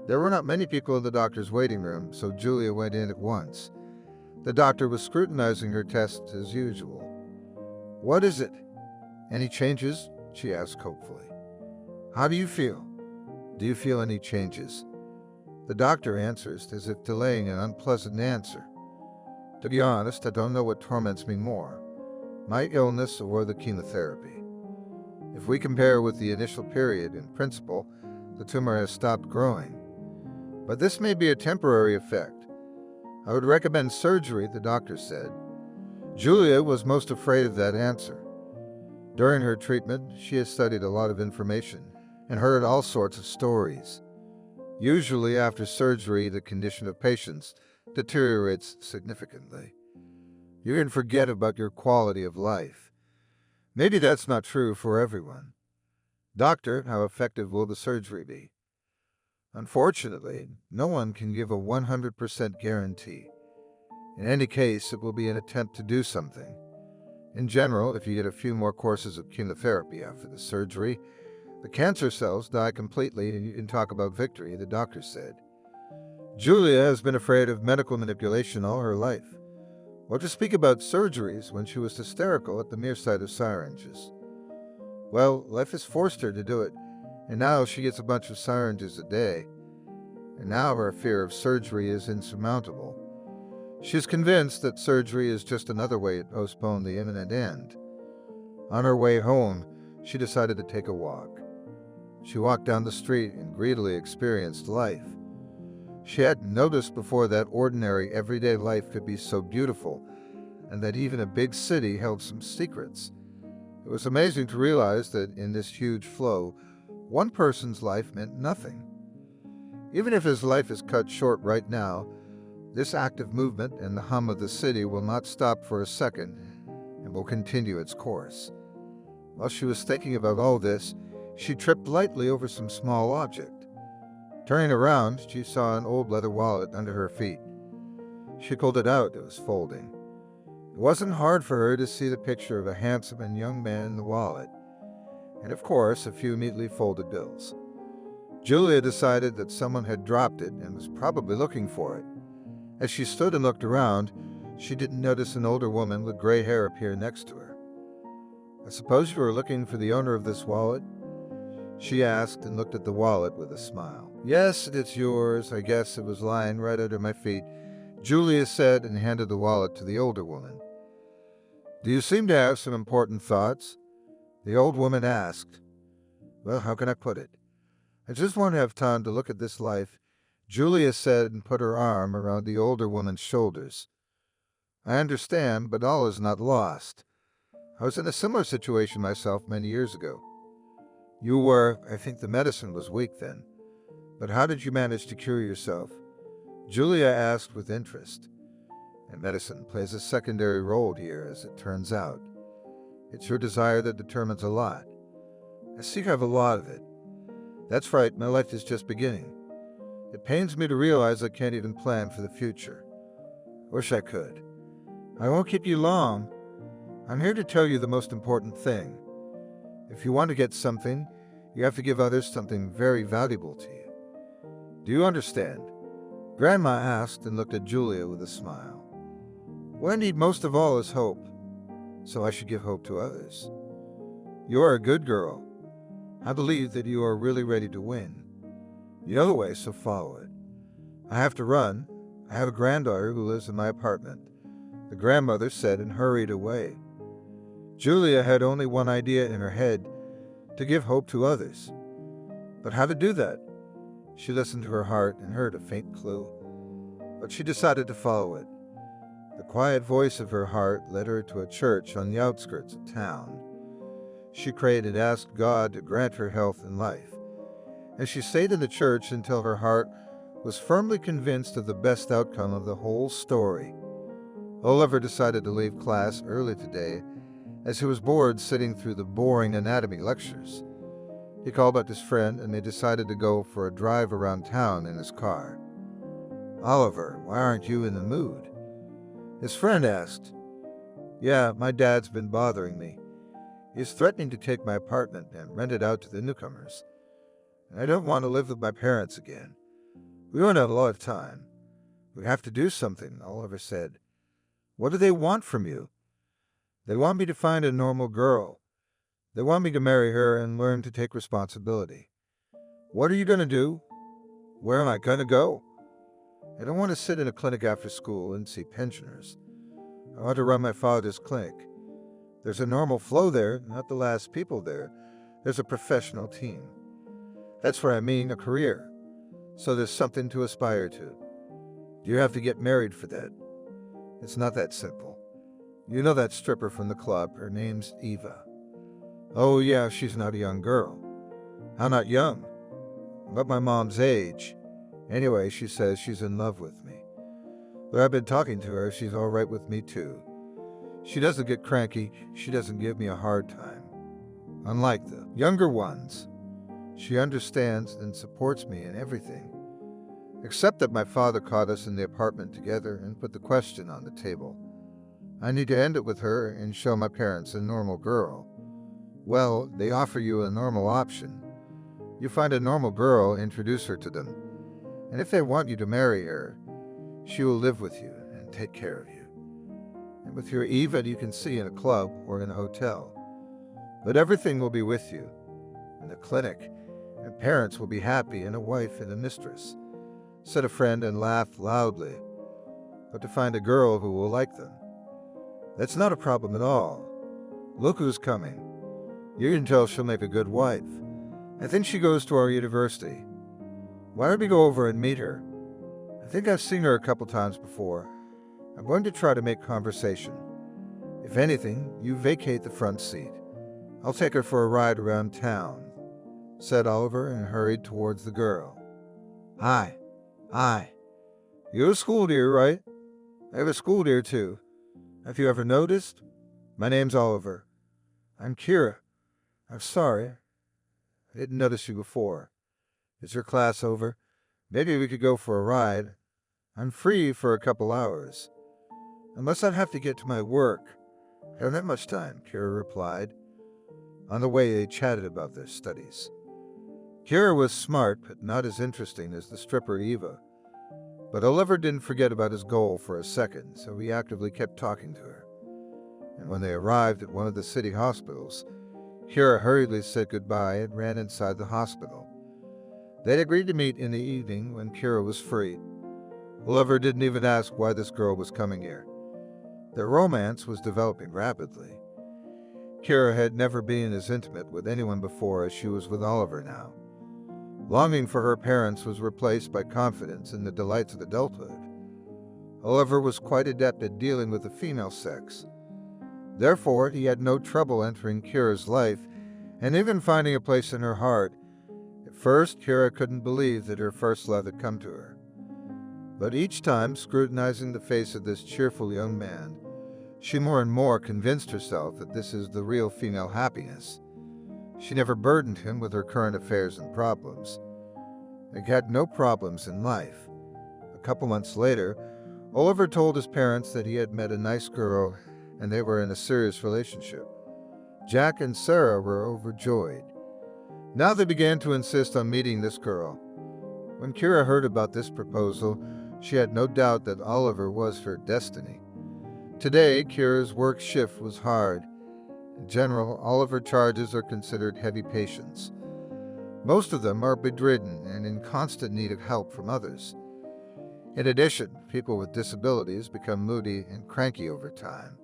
There were not many people in the doctor's waiting room, so Julia went in at once. The doctor was scrutinizing her tests as usual. What is it? Any changes? She asked hopefully. How do you feel? Do you feel any changes? The doctor answers as if delaying an unpleasant answer. To be honest, I don't know what torments me more, my illness or the chemotherapy. If we compare with the initial period, in principle, the tumor has stopped growing. But this may be a temporary effect. I would recommend surgery, the doctor said. Julia was most afraid of that answer. During her treatment, she has studied a lot of information and heard all sorts of stories. Usually after surgery, the condition of patients deteriorates significantly. You can forget about your quality of life. Maybe that's not true for everyone. Doctor, how effective will the surgery be? Unfortunately, no one can give a 100% guarantee. In any case, it will be an attempt to do something. In general, if you get a few more courses of chemotherapy after the surgery, the cancer cells die completely and you can talk about victory, the doctor said. Julia has been afraid of medical manipulation all her life. What to speak about surgeries when she was hysterical at the mere sight of syringes? Well, life has forced her to do it, and now she gets a bunch of syringes a day. And now her fear of surgery is insurmountable. She's convinced that surgery is just another way to postpone the imminent end. On her way home, she decided to take a walk. She walked down the street and greedily experienced life. She hadn't noticed before that ordinary, everyday life could be so beautiful, and that even a big city held some secrets. It was amazing to realize that in this huge flow, One person's life meant nothing. Even if his life is cut short right now, this active movement and the hum of the city will not stop for a second and will continue its course. While she was thinking about all this, she tripped lightly over some small object. Turning around, she saw an old leather wallet under her feet. She pulled it out. It was folding. It wasn't hard for her to see the picture of a handsome and young man in the wallet, and of course, a few neatly folded bills. Julia decided that someone had dropped it and was probably looking for it. As she stood and looked around, she didn't notice an older woman with gray hair appear next to her. "I suppose you are looking for the owner of this wallet?" she asked and looked at the wallet with a smile. "Yes, it's yours. I guess it was lying right under my feet," Julia said and handed the wallet to the older woman. "Do you seem to have some important thoughts?" the old woman asked. "Well, how can I put it? I just want to have time to look at this life," Julia said and put her arm around the older woman's shoulders. "I understand, but all is not lost. I was in a similar situation myself many years ago. You were. I think the medicine was weak then. But how did you manage to cure yourself?" Julia asked with interest. And medicine plays a secondary role here, as it turns out. It's your desire that determines a lot. I see you have a lot of it. That's right, my life is just beginning. It pains me to realize I can't even plan for the future. Wish I could. I won't keep you long. I'm here to tell you the most important thing. If you want to get something, you have to give others something very valuable to you. Do you understand? Grandma asked and looked at Julia with a smile. What I need most of all is hope, so I should give hope to others. You are a good girl. I believe that you are really ready to win. You know the way, so follow it. I have to run. I have a granddaughter who lives in my apartment, the grandmother said and hurried away. Julia had only one idea in her head, to give hope to others. But how to do that? She listened to her heart and heard a faint clue, but she decided to follow it. The quiet voice of her heart led her to a church on the outskirts of town. She prayed and asked God to grant her health and life, and she stayed in the church until her heart was firmly convinced of the best outcome of the whole story. Oliver decided to leave class early today, as he was bored sitting through the boring anatomy lectures. He called up his friend and they decided to go for a drive around town in his car. "Oliver, why aren't you in the mood?" his friend asked. "Yeah, my dad's been bothering me. He's threatening to take my apartment and rent it out to the newcomers. And I don't want to live with my parents again. We won't have a lot of time. We have to do something," Oliver said. "What do they want from you?" "They want me to find a normal girl. They want me to marry her and learn to take responsibility." "What are you going to do?" "Where am I going to go?" "I don't want to sit in a clinic after school and see pensioners. I want to run my father's clinic. There's a normal flow there, not the last people there. There's a professional team. That's what I mean, a career. So there's something to aspire to. Do you have to get married for that? It's not that simple. You know that stripper from the club, her name's Eva." "Oh yeah, she's not a young girl." "How not young?" "About my mom's age. Anyway, she says she's in love with me. But I've been talking to her, she's all right with me too. She doesn't get cranky, she doesn't give me a hard time. Unlike the younger ones, she understands and supports me in everything. Except that my father caught us in the apartment together and put the question on the table. I need to end it with her and show my parents a normal girl. Well, they offer you a normal option. You find a normal girl, introduce her to them, and if they want you to marry her, she will live with you and take care of you. And with your Eva, you can see in a club or in a hotel. But everything will be with you. In the clinic, and parents will be happy, and a wife and a mistress," said a friend and laughed loudly. "But to find a girl who will like them, that's not a problem at all. Look who's coming. You can tell she'll make a good wife. I think she goes to our university. Why don't we go over and meet her? I think I've seen her a couple times before. I'm going to try to make conversation. If anything, you vacate the front seat. I'll take her for a ride around town." said Oliver and hurried towards the girl. Hi. Hi. You're a school deer, right? I have a school deer too. Have you ever noticed? My name's Oliver. I'm Kira. I'm sorry. I didn't notice you before. Is your class over? Maybe we could go for a ride. I'm free for a couple hours. Unless I'd have to get to my work. I don't have much time, Kira replied. On the way, they chatted about their studies. Kira was smart, but not as interesting as the stripper Eva. But Oliver didn't forget about his goal for a second, so he actively kept talking to her. And when they arrived at one of the city hospitals, Kira hurriedly said goodbye and ran inside the hospital. They'd agreed to meet in the evening when Kira was free. Oliver didn't even ask why this girl was coming here. Their romance was developing rapidly. Kira had never been as intimate with anyone before as she was with Oliver now. Longing for her parents was replaced by confidence in the delights of adulthood. Oliver was quite adept at dealing with the female sex. Therefore, he had no trouble entering Kira's life and even finding a place in her heart. At first, Kira couldn't believe that her first love had come to her. But each time, scrutinizing the face of this cheerful young man, she more and more convinced herself that this is the real female happiness. She never burdened him with her current affairs and problems. They had no problems in life. A couple months later, Oliver told his parents that he had met a nice girl and they were in a serious relationship. Jack and Sarah were overjoyed. Now they began to insist on meeting this girl. When Kira heard about this proposal, she had no doubt that Oliver was her destiny. Today, Kira's work shift was hard. In general, Oliver charges are considered heavy patients. Most of them are bedridden and in constant need of help from others. In addition, people with disabilities become moody and cranky over time.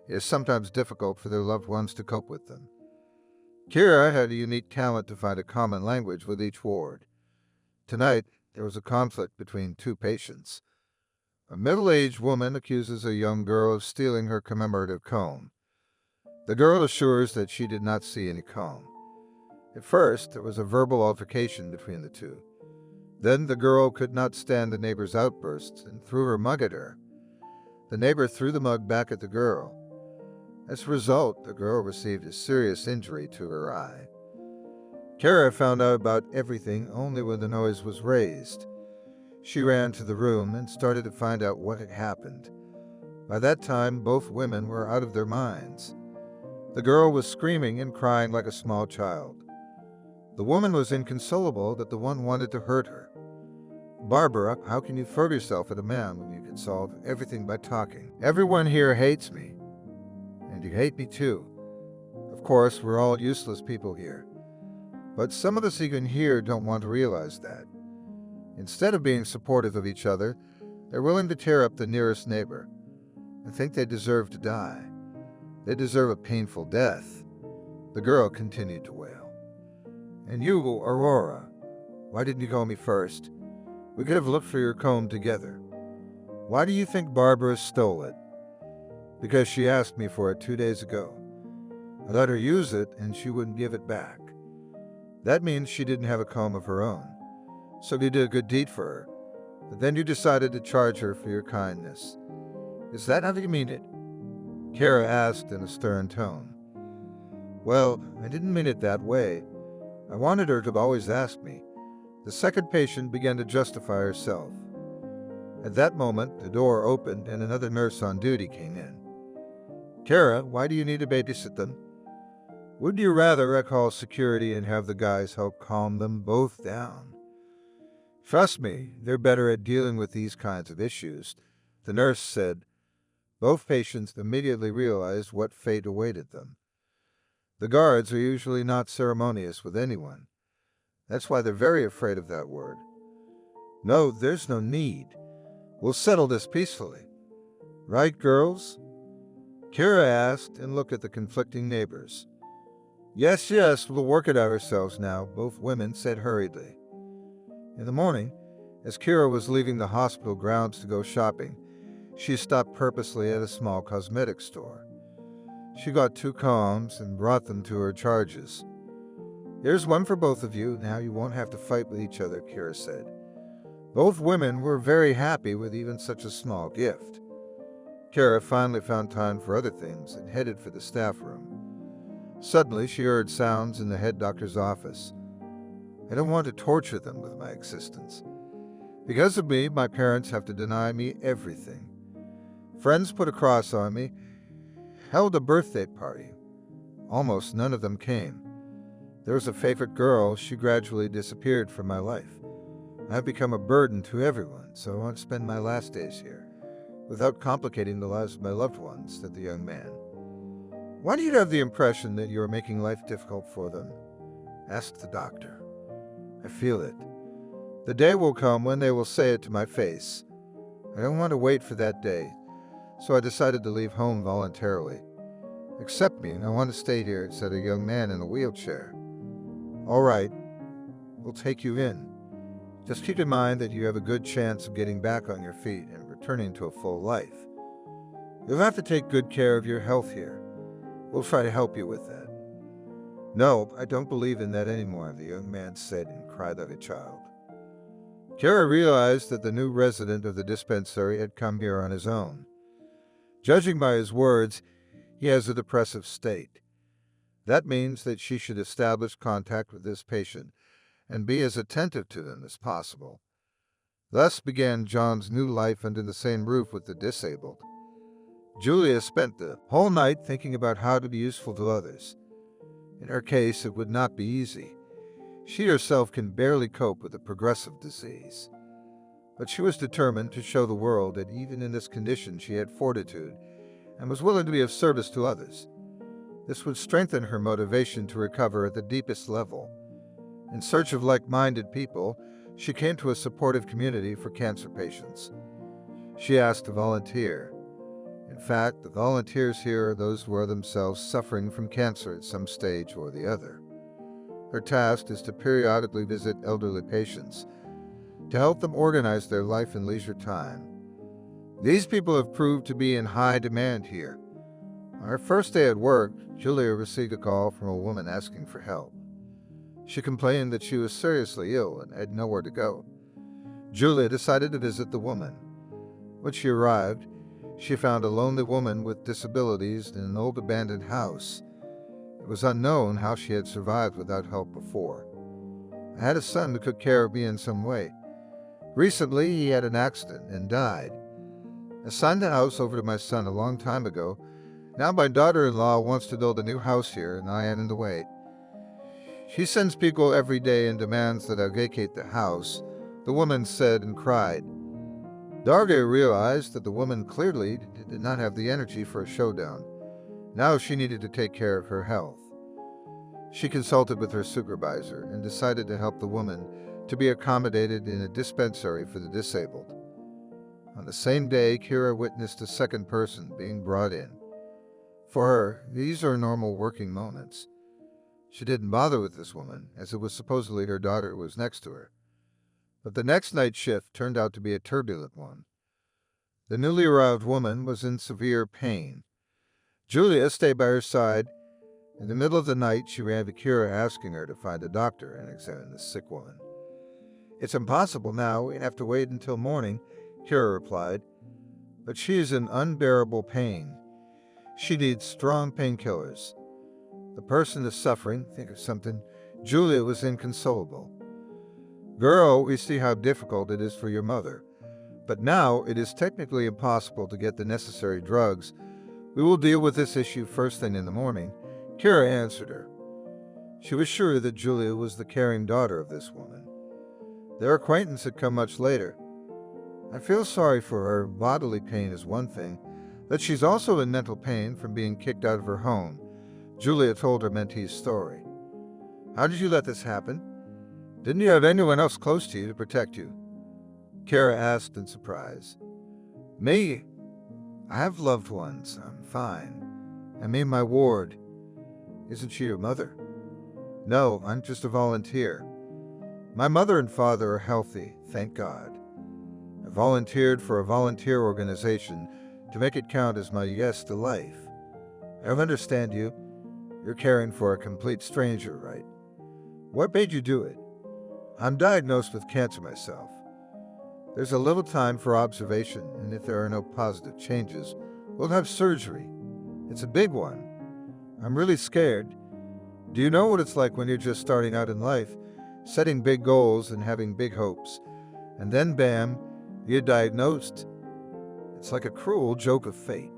It is sometimes difficult for their loved ones to cope with them. Kira had a unique talent to find a common language with each ward. Tonight, there was a conflict between two patients. A middle-aged woman accuses a young girl of stealing her commemorative comb. The girl assures that she did not see any comb. At first, there was a verbal altercation between the two. Then the girl could not stand the neighbor's outbursts and threw her mug at her. The neighbor threw the mug back at the girl. As a result, the girl received a serious injury to her eye. Kara found out about everything only when the noise was raised. She ran to the room and started to find out what had happened. By that time, both women were out of their minds. The girl was screaming and crying like a small child. The woman was inconsolable that the one wanted to hurt her. Barbara, how can you throw yourself at a man when you can solve everything by talking? Everyone here hates me. And you hate me too. Of course, we're all useless people here. But some of us even here don't want to realize that. Instead of being supportive of each other, they're willing to tear up the nearest neighbor. I think they deserve to die. They deserve a painful death. The girl continued to wail. And you, Aurora, why didn't you call me first? We could have looked for your comb together. Why do you think Barbara stole it? Because she asked me for it 2 days ago. I let her use it and she wouldn't give it back. That means she didn't have a comb of her own. So you did a good deed for her. But then you decided to charge her for your kindness. Is that how you mean it? Kara asked in a stern tone. Well, I didn't mean it that way. I wanted her to always ask me. The second patient began to justify herself. At that moment, the door opened and another nurse on duty came in. Kara, why do you need to babysit them? Would you rather I call security and have the guys help calm them both down? Trust me, they're better at dealing with these kinds of issues, the nurse said. Both patients immediately realized what fate awaited them. The guards are usually not ceremonious with anyone. That's why they're very afraid of that word. No, there's no need. We'll settle this peacefully. Right, girls? Kira asked and looked at the conflicting neighbors. Yes, we'll work it out ourselves now, both women said hurriedly. In the morning, as Kira was leaving the hospital grounds to go shopping, she stopped purposely at a small cosmetics store. She got 2 combs and brought them to her charges. Here's one for both of you. Now you won't have to fight with each other, Kira said. Both women were very happy with even such a small gift. Kira finally found time for other things and headed for the staff room. Suddenly, she heard sounds in the head doctor's office. I don't want to torture them with my existence. Because of me, my parents have to deny me everything. Friends put a cross on me, held a birthday party. Almost none of them came. There was a favorite girl. She gradually disappeared from my life. I've become a burden to everyone, so I want to spend my last days here, without complicating the lives of my loved ones, said the young man. Why do you have the impression that you are making life difficult for them? Asked the doctor. I feel it. The day will come when they will say it to my face. I don't want to wait for that day, so I decided to leave home voluntarily. Accept me, and I want to stay here, said a young man in a wheelchair. All right, we'll take you in. Just keep in mind that you have a good chance of getting back on your feet and returning to a full life. You'll have to take good care of your health here. We'll try to help you with that. No, I don't believe in that anymore, the young man said and cried like a child. Kira realized that the new resident of the dispensary had come here on his own. Judging by his words, he has a depressive state. That means that she should establish contact with this patient and be as attentive to them as possible. Thus began John's new life under the same roof with the disabled. Julia spent the whole night thinking about how to be useful to others. In her case, it would not be easy. She herself can barely cope with a progressive disease. But she was determined to show the world that even in this condition she had fortitude and was willing to be of service to others. This would strengthen her motivation to recover at the deepest level. In search of like-minded people, she came to a supportive community for cancer patients. She asked to volunteer. In fact, the volunteers here are those who are themselves suffering from cancer at some stage or the other. Her task is to periodically visit elderly patients to help them organize their life and leisure time. These people have proved to be in high demand here. On her first day at work, Julia received a call from a woman asking for help. She complained that she was seriously ill and had nowhere to go. Julia decided to visit the woman. When she arrived, she found a lonely woman with disabilities in an old abandoned house. It was unknown how she had survived without help before. I had a son who took care of me in some way. Recently, he had an accident and died. I signed the house over to my son a long time ago. Now my daughter-in-law wants to build a new house here, and I am in the way. She sends people every day and demands that I vacate the house, the woman said and cried. Darga realized that the woman clearly did not have the energy for a showdown. Now she needed to take care of her health. She consulted with her supervisor and decided to help the woman to be accommodated in a dispensary for the disabled. On the same day, Kira witnessed a second person being brought in. For her, these are normal working moments. She didn't bother with this woman, as it was supposedly her daughter who was next to her. But the next night shift turned out to be a turbulent one. The newly arrived woman was in severe pain. Julia stayed by her side. In the middle of the night, she ran to Kira asking her to find a doctor and examine the sick woman. It's impossible now. We'd have to wait until morning, Kira replied. But she is in unbearable pain. She needs strong painkillers. The person is suffering. Think of something. Julia was inconsolable. Girl, we see how difficult it is for your mother. But now it is technically impossible to get the necessary drugs. We will deal with this issue first thing in the morning, Kira answered her. She was sure that Julia was the caring daughter of this woman. Their acquaintance had come much later. I feel sorry for her. Bodily pain is one thing, but she's also in mental pain from being kicked out of her home. Julia told her mentee's story. How did you let this happen? Didn't you have anyone else close to you to protect you? Kara asked in surprise. Me? I have loved ones. I'm fine. I'm in my ward. Isn't she your mother? No, I'm just a volunteer. My mother and father are healthy, thank God. I volunteered for a volunteer organization to make it count as my yes to life. I understand you. You're caring for a complete stranger, right? What made you do it? I'm diagnosed with cancer myself. There's a little time for observation, and if there are no positive changes, we'll have surgery. It's a big one. I'm really scared. Do you know what it's like when you're just starting out in life, setting big goals and having big hopes, and then bam, you're diagnosed? It's like a cruel joke of fate.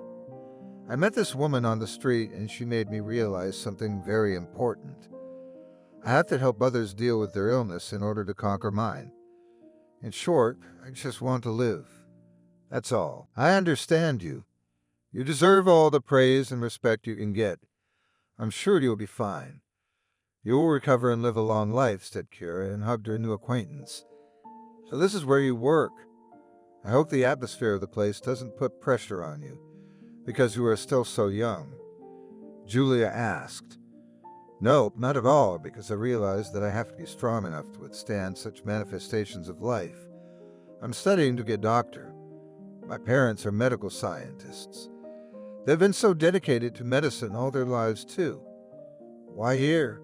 I met this woman on the street and she made me realize something very important. I have to help others deal with their illness in order to conquer mine. In short, I just want to live. That's all. I understand you. You deserve all the praise and respect you can get. I'm sure you'll be fine. You will recover and live a long life, said Kira and hugged her new acquaintance. So this is where you work. I hope the atmosphere of the place doesn't put pressure on you, because you are still so young. Julia asked. No, not at all, because I realized that I have to be strong enough to withstand such manifestations of life. I'm studying to get a doctor. My parents are medical scientists. They've been so dedicated to medicine all their lives, too. Why here?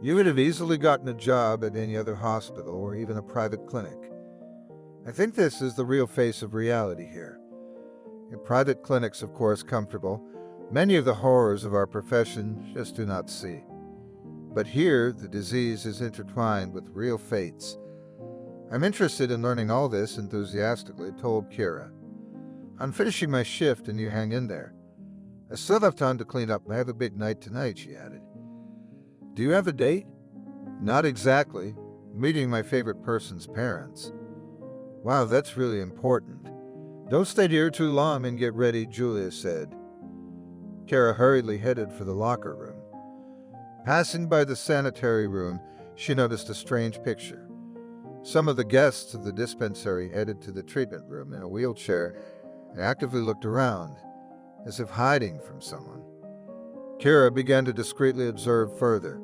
You would have easily gotten a job at any other hospital or even a private clinic. I think this is the real face of reality here. In private clinics, of course, comfortable, many of the horrors of our profession just do not see. But here, the disease is intertwined with real fates. I'm interested in learning all this, enthusiastically told Kira. I'm finishing my shift and you hang in there. I still have time to clean up. I have a big night tonight, she added. Do you have a date? Not exactly. Meeting my favorite person's parents. Wow, that's really important. Don't stay here too long and get ready, Julia said. Kara hurriedly headed for the locker room. Passing by the sanitary room, she noticed a strange picture. Some of the guests of the dispensary headed to the treatment room in a wheelchair and actively looked around, as if hiding from someone. Kira began to discreetly observe further.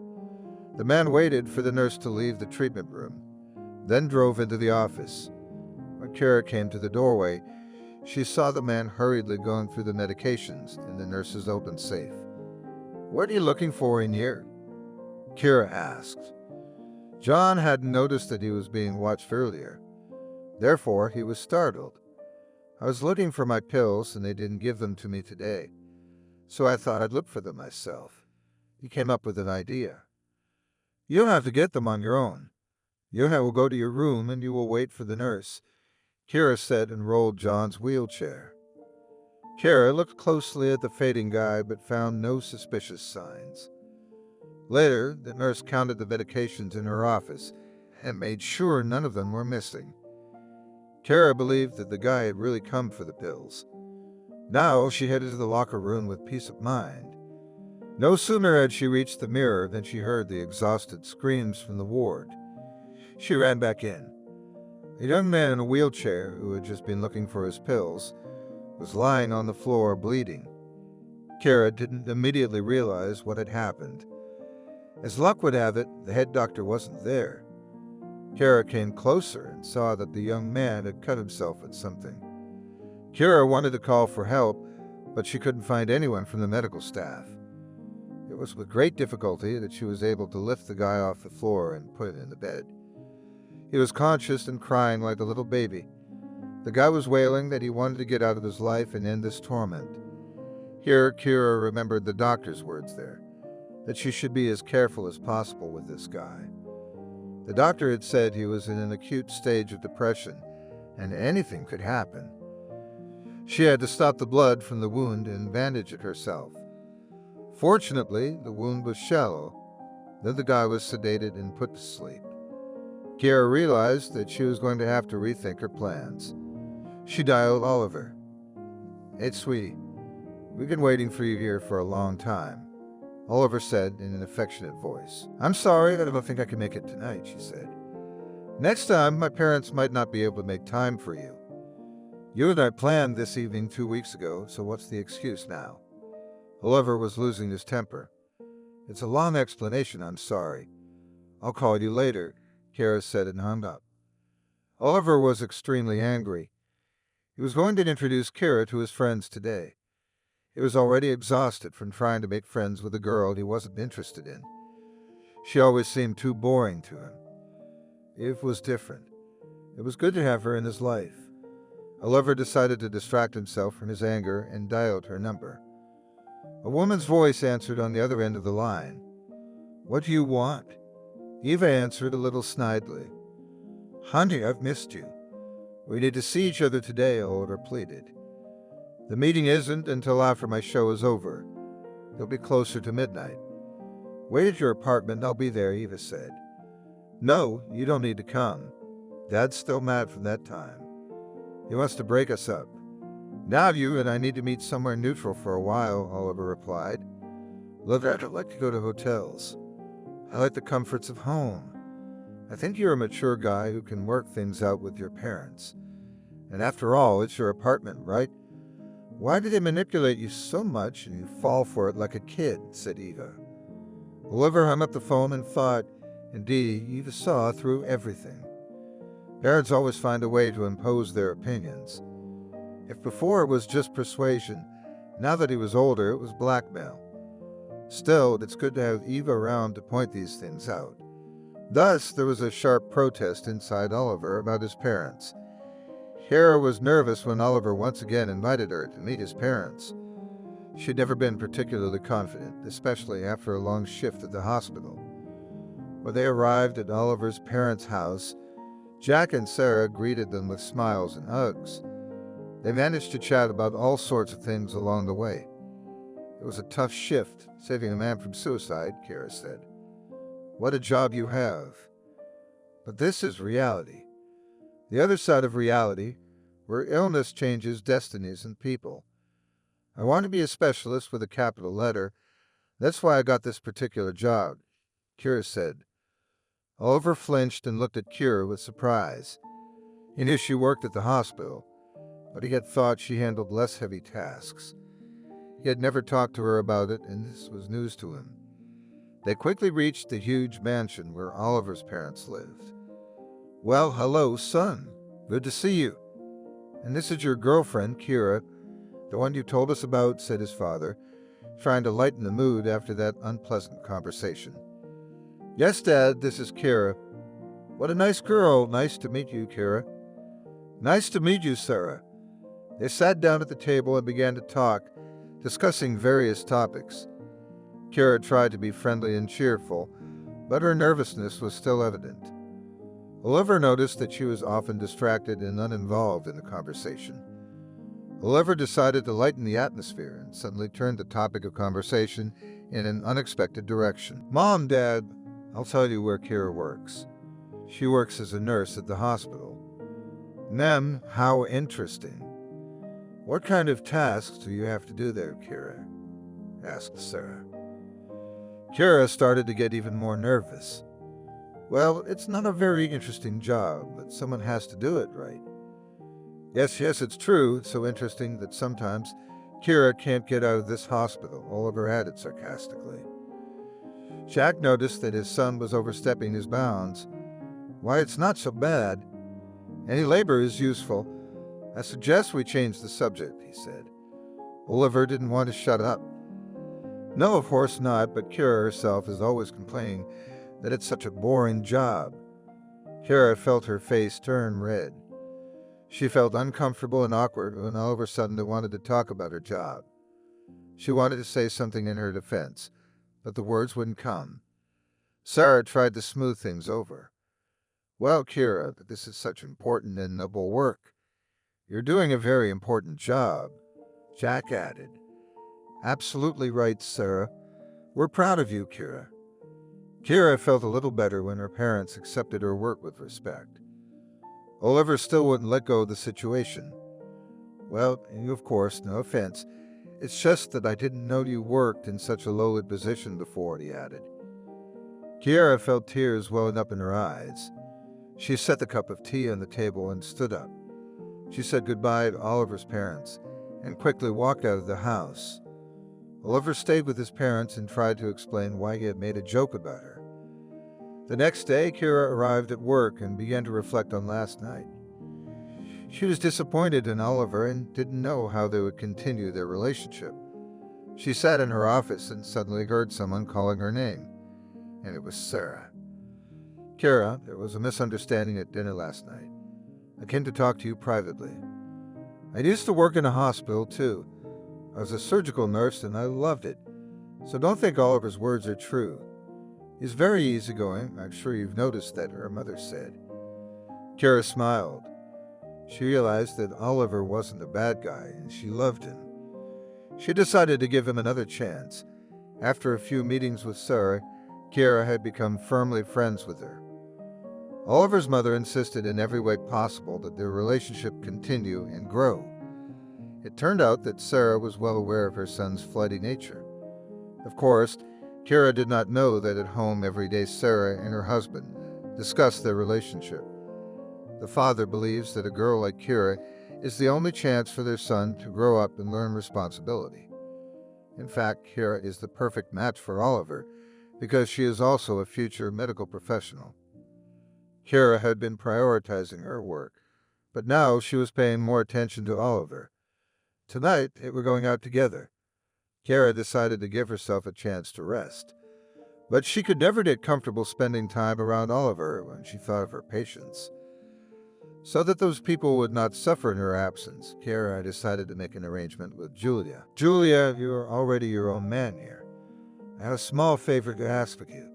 The man waited for the nurse to leave the treatment room, then drove into the office. When Kira came to the doorway, she saw the man hurriedly going through the medications in the nurse's open safe. What are you looking for in here? Kira asked. John hadn't noticed that he was being watched earlier. Therefore, he was startled. I was looking for my pills and they didn't give them to me today, so I thought I'd look for them myself. He came up with an idea. You don't have to get them on your own. You will go to your room and you will wait for the nurse, Kira said and rolled John's wheelchair. Kira looked closely at the fading guy but found no suspicious signs. Later, the nurse counted the medications in her office and made sure none of them were missing. Kara believed that the guy had really come for the pills. Now she headed to the locker room with peace of mind. No sooner had she reached the mirror than she heard the exhausted screams from the ward. She ran back in. A young man in a wheelchair, who had just been looking for his pills, was lying on the floor bleeding. Kara didn't immediately realize what had happened. As luck would have it, the head doctor wasn't there. Kara came closer and saw that the young man had cut himself with something. Kara wanted to call for help, but she couldn't find anyone from the medical staff. It was with great difficulty that she was able to lift the guy off the floor and put him in the bed. He was conscious and crying like a little baby. The guy was wailing that he wanted to get out of his life and end this torment. Here, Kira remembered the doctor's words there, that she should be as careful as possible with this guy. The doctor had said he was in an acute stage of depression, and anything could happen. She had to stop the blood from the wound and bandage it herself. Fortunately, the wound was shallow. Then the guy was sedated and put to sleep. Kira realized that she was going to have to rethink her plans. She dialed Oliver. Hey, sweetie, we've been waiting for you here for a long time, Oliver said in an affectionate voice. I'm sorry, I don't think I can make it tonight, she said. Next time, my parents might not be able to make time for you. You and I planned this evening 2 weeks ago, so what's the excuse now? Oliver was losing his temper. It's a long explanation, I'm sorry. I'll call you later, Kara said and hung up. Oliver was extremely angry. He was going to introduce Kara to his friends today. He was already exhausted from trying to make friends with a girl he wasn't interested in. She always seemed too boring to him. Eve was different. It was good to have her in his life. Oliver decided to distract himself from his anger and dialed her number. A woman's voice answered on the other end of the line. "What do you want?" Eva answered a little snidely. "Honey, I've missed you. We need to see each other today," Oliver pleaded. "The meeting isn't until after my show is over. It'll be closer to midnight." "Wait at your apartment and I'll be there," Eva said. "No, you don't need to come. Dad's still mad from that time. He wants to break us up. Now you and I need to meet somewhere neutral for a while," Oliver replied. "Look, I don't like to go to hotels. I like the comforts of home. I think you're a mature guy who can work things out with your parents. And after all, it's your apartment, right? Why do they manipulate you so much and you fall for it like a kid?" said Eva. Oliver hung up the phone and thought, indeed, Eva saw through everything. Parents always find a way to impose their opinions. If before it was just persuasion, now that he was older, it was blackmail. Still, it's good to have Eva around to point these things out. Thus, there was a sharp protest inside Oliver about his parents. Kara was nervous when Oliver once again invited her to meet his parents. She'd never been particularly confident, especially after a long shift at the hospital. When they arrived at Oliver's parents' house, Jack and Sarah greeted them with smiles and hugs. They managed to chat about all sorts of things along the way. "It was a tough shift, saving a man from suicide," Kara said. "What a job you have. But this is reality. The other side of reality, where illness changes destinies and people. I want to be a specialist with a capital letter. That's why I got this particular job," Kira said. Oliver flinched and looked at Kira with surprise. He knew she worked at the hospital, but he had thought she handled less heavy tasks. He had never talked to her about it, and this was news to him. They quickly reached the huge mansion where Oliver's parents lived. "Well, hello, son. Good to see you. And this is your girlfriend, Kira, the one you told us about," said his father, trying to lighten the mood after that unpleasant conversation. "Yes, Dad, this is Kira." "What a nice girl. Nice to meet you, Kira." "Nice to meet you, Sarah." They sat down at the table and began to talk, discussing various topics. Kira tried to be friendly and cheerful, but her nervousness was still evident. Oliver noticed that she was often distracted and uninvolved in the conversation. Oliver decided to lighten the atmosphere and suddenly turned the topic of conversation in an unexpected direction. "Mom, Dad, I'll tell you where Kira works. She works as a nurse at the hospital." "Mem, how interesting. What kind of tasks do you have to do there, Kira?" asked Sarah. Kira started to get even more nervous. "Well, it's not a very interesting job, but someone has to do it, right?" Yes, it's true. It's so interesting that sometimes Kira can't get out of this hospital," Oliver added sarcastically. Jack noticed that his son was overstepping his bounds. "Why, it's not so bad. Any labor is useful. I suggest we change the subject," he said. Oliver didn't want to shut up. "No, of course not, but Kira herself is always complaining that it's such a boring job." Kira felt her face turn red. She felt uncomfortable and awkward when all of a sudden they wanted to talk about her job. She wanted to say something in her defense, but the words wouldn't come. Sarah tried to smooth things over. "Well, Kira, but this is such important and noble work. You're doing a very important job," Jack added. "Absolutely right, Sarah. We're proud of you, Kira." Kira felt a little better when her parents accepted her work with respect. Oliver still wouldn't let go of the situation. "Well, of course, no offense. It's just that I didn't know you worked in such a lowly position before," he added. Kira felt tears welling up in her eyes. She set the cup of tea on the table and stood up. She said goodbye to Oliver's parents and quickly walked out of the house. Oliver stayed with his parents and tried to explain why he had made a joke about her. The next day, Kira arrived at work and began to reflect on last night. She was disappointed in Oliver and didn't know how they would continue their relationship. She sat in her office and suddenly heard someone calling her name. and it was Sarah. Kira, there was a misunderstanding at dinner last night. I came to talk to you privately. I used to work in a hospital, too. I was a surgical nurse, and I loved it. So don't think Oliver's words are true. He's very easygoing. I'm sure you've noticed that, her mother said. Kira smiled. She realized that Oliver wasn't a bad guy, and she loved him. She decided to give him another chance. After a few meetings with Sarah, Kira had become firmly friends with her. Oliver's mother insisted in every way possible that their relationship continue and grow. It turned out that Sarah was well aware of her son's flighty nature. Of course, Kira did not know that at home every day Sarah and her husband discussed their relationship. The father believes that a girl like Kira is the only chance for their son to grow up and learn responsibility. In fact, Kira is the perfect match for Oliver because she is also a future medical professional. Kira had been prioritizing her work, but now she was paying more attention to Oliver. Tonight, they were going out together. Kira decided to give herself a chance to rest, but she could never get comfortable spending time around Oliver when she thought of her patients. So that those people would not suffer in her absence, Kira decided to make an arrangement with Julia. Julia, you are already your own man here. I have a small favor to ask of you.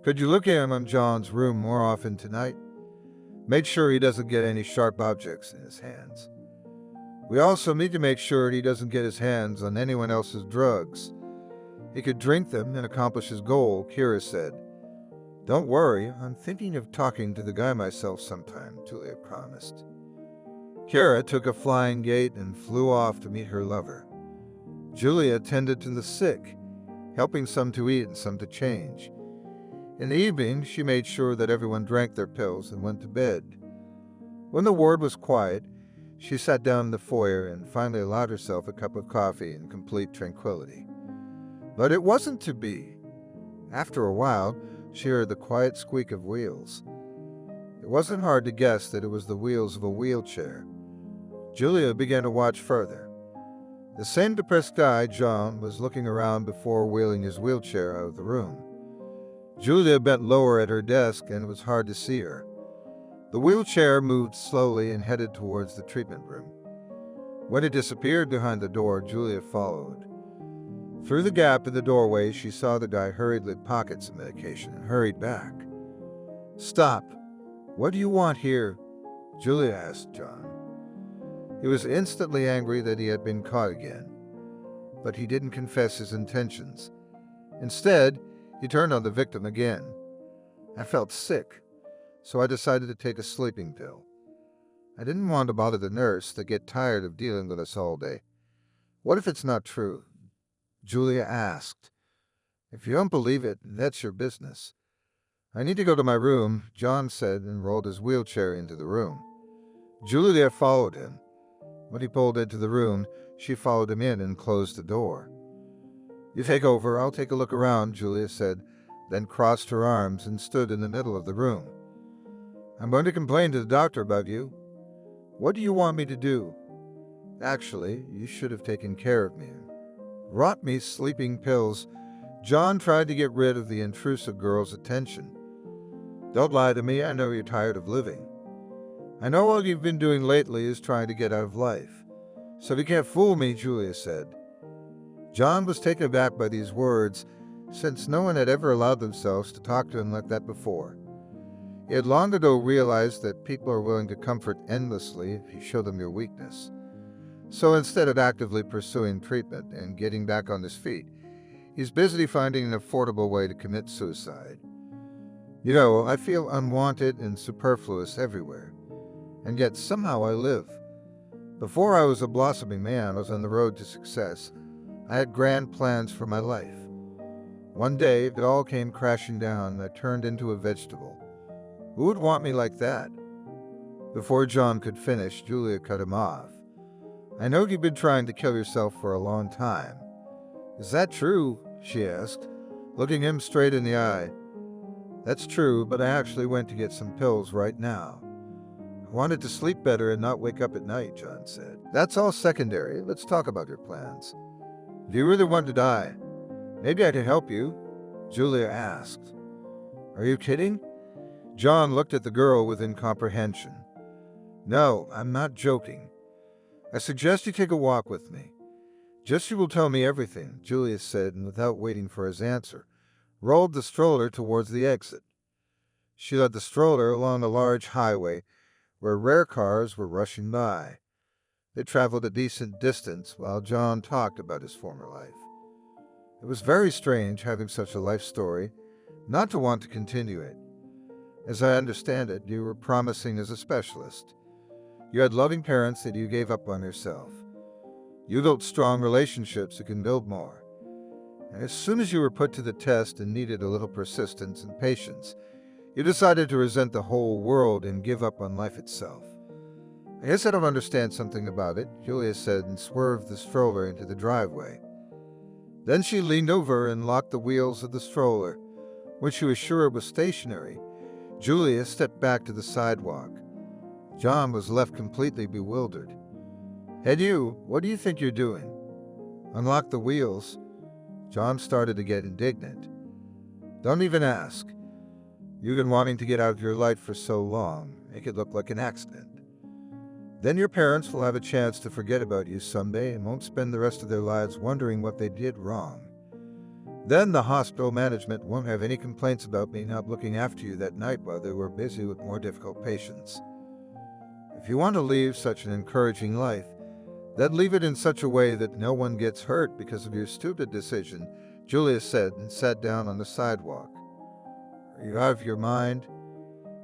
Could you look in on John's room more often tonight? Make sure he doesn't get any sharp objects in his hands. We also need to make sure he doesn't get his hands on anyone else's drugs. He could drink them and accomplish his goal, Kira said. Don't worry, I'm thinking of talking to the guy myself sometime, Julia promised. Kira took a flying gait and flew off to meet her lover. Julia tended to the sick, helping some to eat and some to change. In the evening, she made sure that everyone drank their pills and went to bed. When the ward was quiet, she sat down in the foyer and finally allowed herself a cup of coffee in complete tranquility. But it wasn't to be. After a while, she heard the quiet squeak of wheels. It wasn't hard to guess that it was the wheels of a wheelchair. Julia began to watch further. The same depressed guy, John, was looking around before wheeling his wheelchair out of the room. Julia bent lower at her desk and it was hard to see her. The wheelchair moved slowly and headed towards the treatment room. When it disappeared behind the door, Julia followed. Through the gap in the doorway, she saw the guy hurriedly pocket some medication and hurried back. Stop. What do you want here? Julia asked John. He was instantly angry that he had been caught again, but he didn't confess his intentions. Instead, he turned on the victim again. I felt sick, so I decided to take a sleeping pill. I didn't want to bother the nurse to get tired of dealing with us all day. What if it's not true? Julia asked. If you don't believe it, that's your business. I need to go to my room, John said and rolled his wheelchair into the room. Julia followed him. When he pulled into the room, she followed him in and closed the door. You take over, I'll take a look around, Julia said, then crossed her arms and stood in the middle of the room. I'm going to complain to the doctor about you. What do you want me to do? Actually, you should have taken care of me. Brought me sleeping pills. John tried to get rid of the intrusive girl's attention. Don't lie to me, I know you're tired of living. I know all you've been doing lately is trying to get out of life. So you can't fool me, Julia said. John was taken aback by these words, since no one had ever allowed themselves to talk to him like that before. He had long ago realized that people are willing to comfort endlessly if you show them your weakness. So instead of actively pursuing treatment and getting back on his feet, he's busy finding an affordable way to commit suicide. You know, I feel unwanted and superfluous everywhere, and yet somehow I live. Before I was a blossoming man, I was on the road to success. I had grand plans for my life. One day, it all came crashing down and I turned into a vegetable. Who would want me like that? Before John could finish, Julia cut him off. I know you've been trying to kill yourself for a long time. Is that true? She asked, looking him straight in the eye. That's true, but I actually went to get some pills right now. I wanted to sleep better and not wake up at night, John said. That's all secondary. Let's talk about your plans. Do you really want to die? Maybe I can help you, Julia asked. Are you kidding? John looked at the girl with incomprehension. No, I'm not joking. I suggest you take a walk with me. Just you will tell me everything, Julius said, and without waiting for his answer, rolled the stroller towards the exit. She led the stroller along a large highway where rare cars were rushing by. They traveled a decent distance while John talked about his former life. It was very strange having such a life story, not to want to continue it. As I understand it, you were promising as a specialist. You had loving parents that you gave up on yourself. You built strong relationships that can build more. And as soon as you were put to the test and needed a little persistence and patience, you decided to resent the whole world and give up on life itself. I guess I don't understand something about it, Julia said, and swerved the stroller into the driveway. Then she leaned over and locked the wheels of the stroller. When she was sure it was stationary, Julia stepped back to the sidewalk. John was left completely bewildered. Hey you, what do you think you're doing? Unlock the wheels. John started to get indignant. Don't even ask. You've been wanting to get out of your life for so long, make it look like an accident. Then your parents will have a chance to forget about you someday and won't spend the rest of their lives wondering what they did wrong. Then the hospital management won't have any complaints about me not looking after you that night while they were busy with more difficult patients. If you want to leave such an encouraging life, then leave it in such a way that no one gets hurt because of your stupid decision, Julia said and sat down on the sidewalk. Are you out of your mind?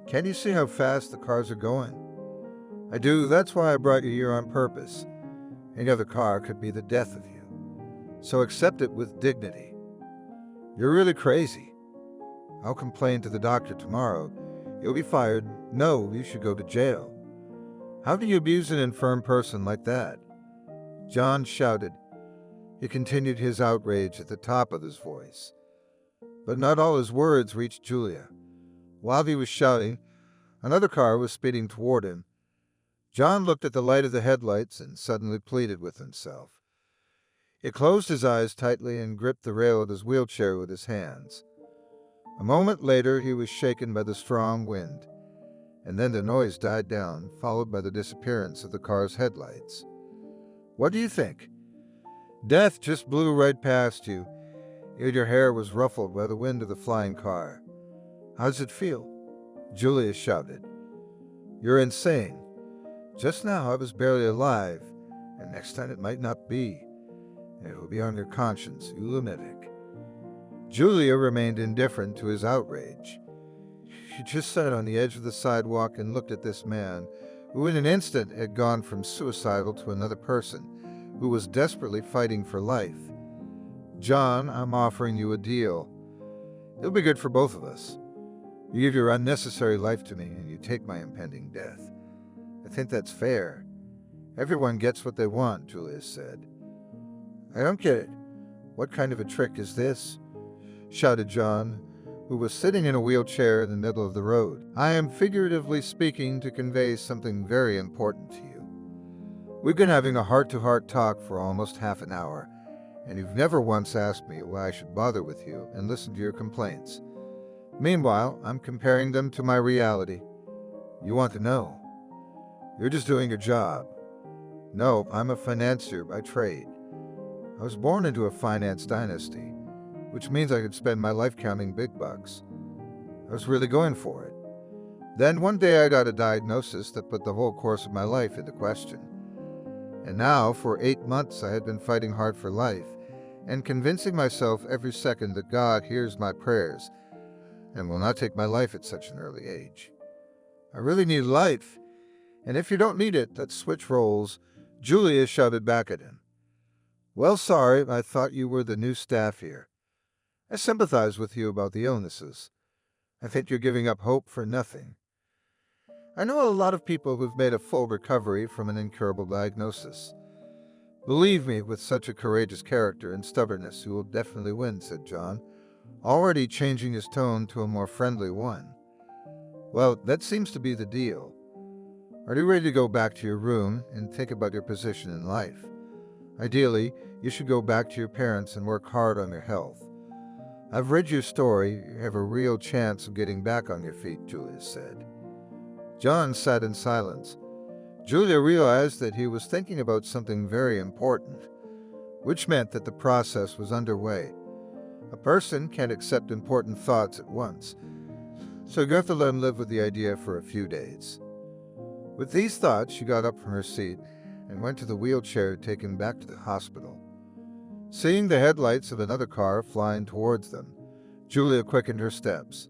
Can't you see how fast the cars are going? I do, that's why I brought you here on purpose. Any other car could be the death of you. So accept it with dignity. You're really crazy. I'll complain to the doctor tomorrow. You'll be fired. No, you should go to jail. How do you abuse an infirm person like that? John shouted. He continued his outrage at the top of his voice. But not all his words reached Julia. While he was shouting, another car was speeding toward him. John looked at the light of the headlights and suddenly pleaded with himself. He closed his eyes tightly and gripped the rail of his wheelchair with his hands. A moment later, he was shaken by the strong wind, and then the noise died down, followed by the disappearance of the car's headlights. What do you think? Death just blew right past you, yet your hair was ruffled by the wind of the flying car. How does it feel? Julia shouted. You're insane. Just now I was barely alive, and next time it might not be. And it will be on your conscience, you lunatic. Julia remained indifferent to his outrage. She just sat on the edge of the sidewalk and looked at this man, who in an instant had gone from suicidal to another person, who was desperately fighting for life. John, I'm offering you a deal. It'll be good for both of us. You give your unnecessary life to me, and you take my impending death. I think that's fair. Everyone gets what they want, Julius said. I don't get it. What kind of a trick is this? Shouted John, who was sitting in a wheelchair in the middle of the road. I am figuratively speaking to convey something very important to you. We've been having a heart-to-heart talk for almost half an hour, and you've never once asked me why I should bother with you and listen to your complaints. Meanwhile, I'm comparing them to my reality. You want to know. You're just doing your job. No, I'm a financier by trade. I was born into a finance dynasty, which means I could spend my life counting big bucks. I was really going for it. Then one day I got a diagnosis that put the whole course of my life into question. And now, for 8 months, I had been fighting hard for life and convincing myself every second that God hears my prayers and will not take my life at such an early age. I really need life. And if you don't need it, let's switch roles, Julia shouted back at him. Well, sorry, I thought you were the new staff here. I sympathize with you about the illnesses. I think you're giving up hope for nothing. I know a lot of people who've made a full recovery from an incurable diagnosis. Believe me, with such a courageous character and stubbornness, you will definitely win, said John, already changing his tone to a more friendly one. Well, that seems to be the deal. Are you ready to go back to your room and think about your position in life? Ideally, you should go back to your parents and work hard on your health. I've read your story. You have a real chance of getting back on your feet, Julia said. John sat in silence. Julia realized that he was thinking about something very important, which meant that the process was underway. A person can't accept important thoughts at once, so you have to let him live with the idea for a few days. With these thoughts, she got up from her seat and went to the wheelchair to take him back to the hospital. Seeing the headlights of another car flying towards them, Julia quickened her steps.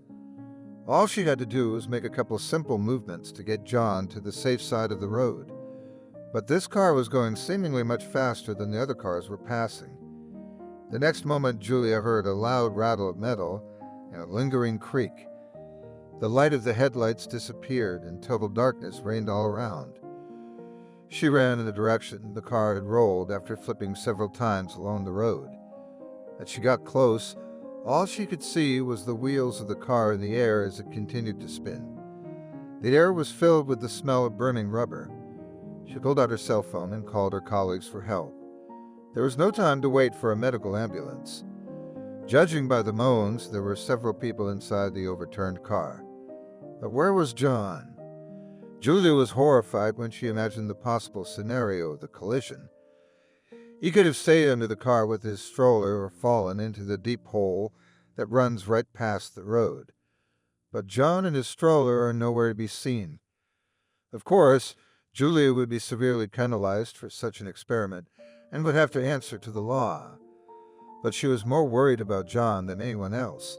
All she had to do was make a couple simple movements to get John to the safe side of the road. But this car was going seemingly much faster than the other cars were passing. The next moment, Julia heard a loud rattle of metal and a lingering creak. The light of the headlights disappeared and total darkness reigned all around. She ran in the direction the car had rolled after flipping several times along the road. As she got close, all she could see was the wheels of the car in the air as it continued to spin. The air was filled with the smell of burning rubber. She pulled out her cell phone and called her colleagues for help. There was no time to wait for a medical ambulance. Judging by the moans, there were several people inside the overturned car. But where was John? Julia was horrified when she imagined the possible scenario of the collision. He could have stayed under the car with his stroller or fallen into the deep hole that runs right past the road. But John and his stroller are nowhere to be seen. Of course, Julia would be severely penalized for such an experiment and would have to answer to the law. But she was more worried about John than anyone else.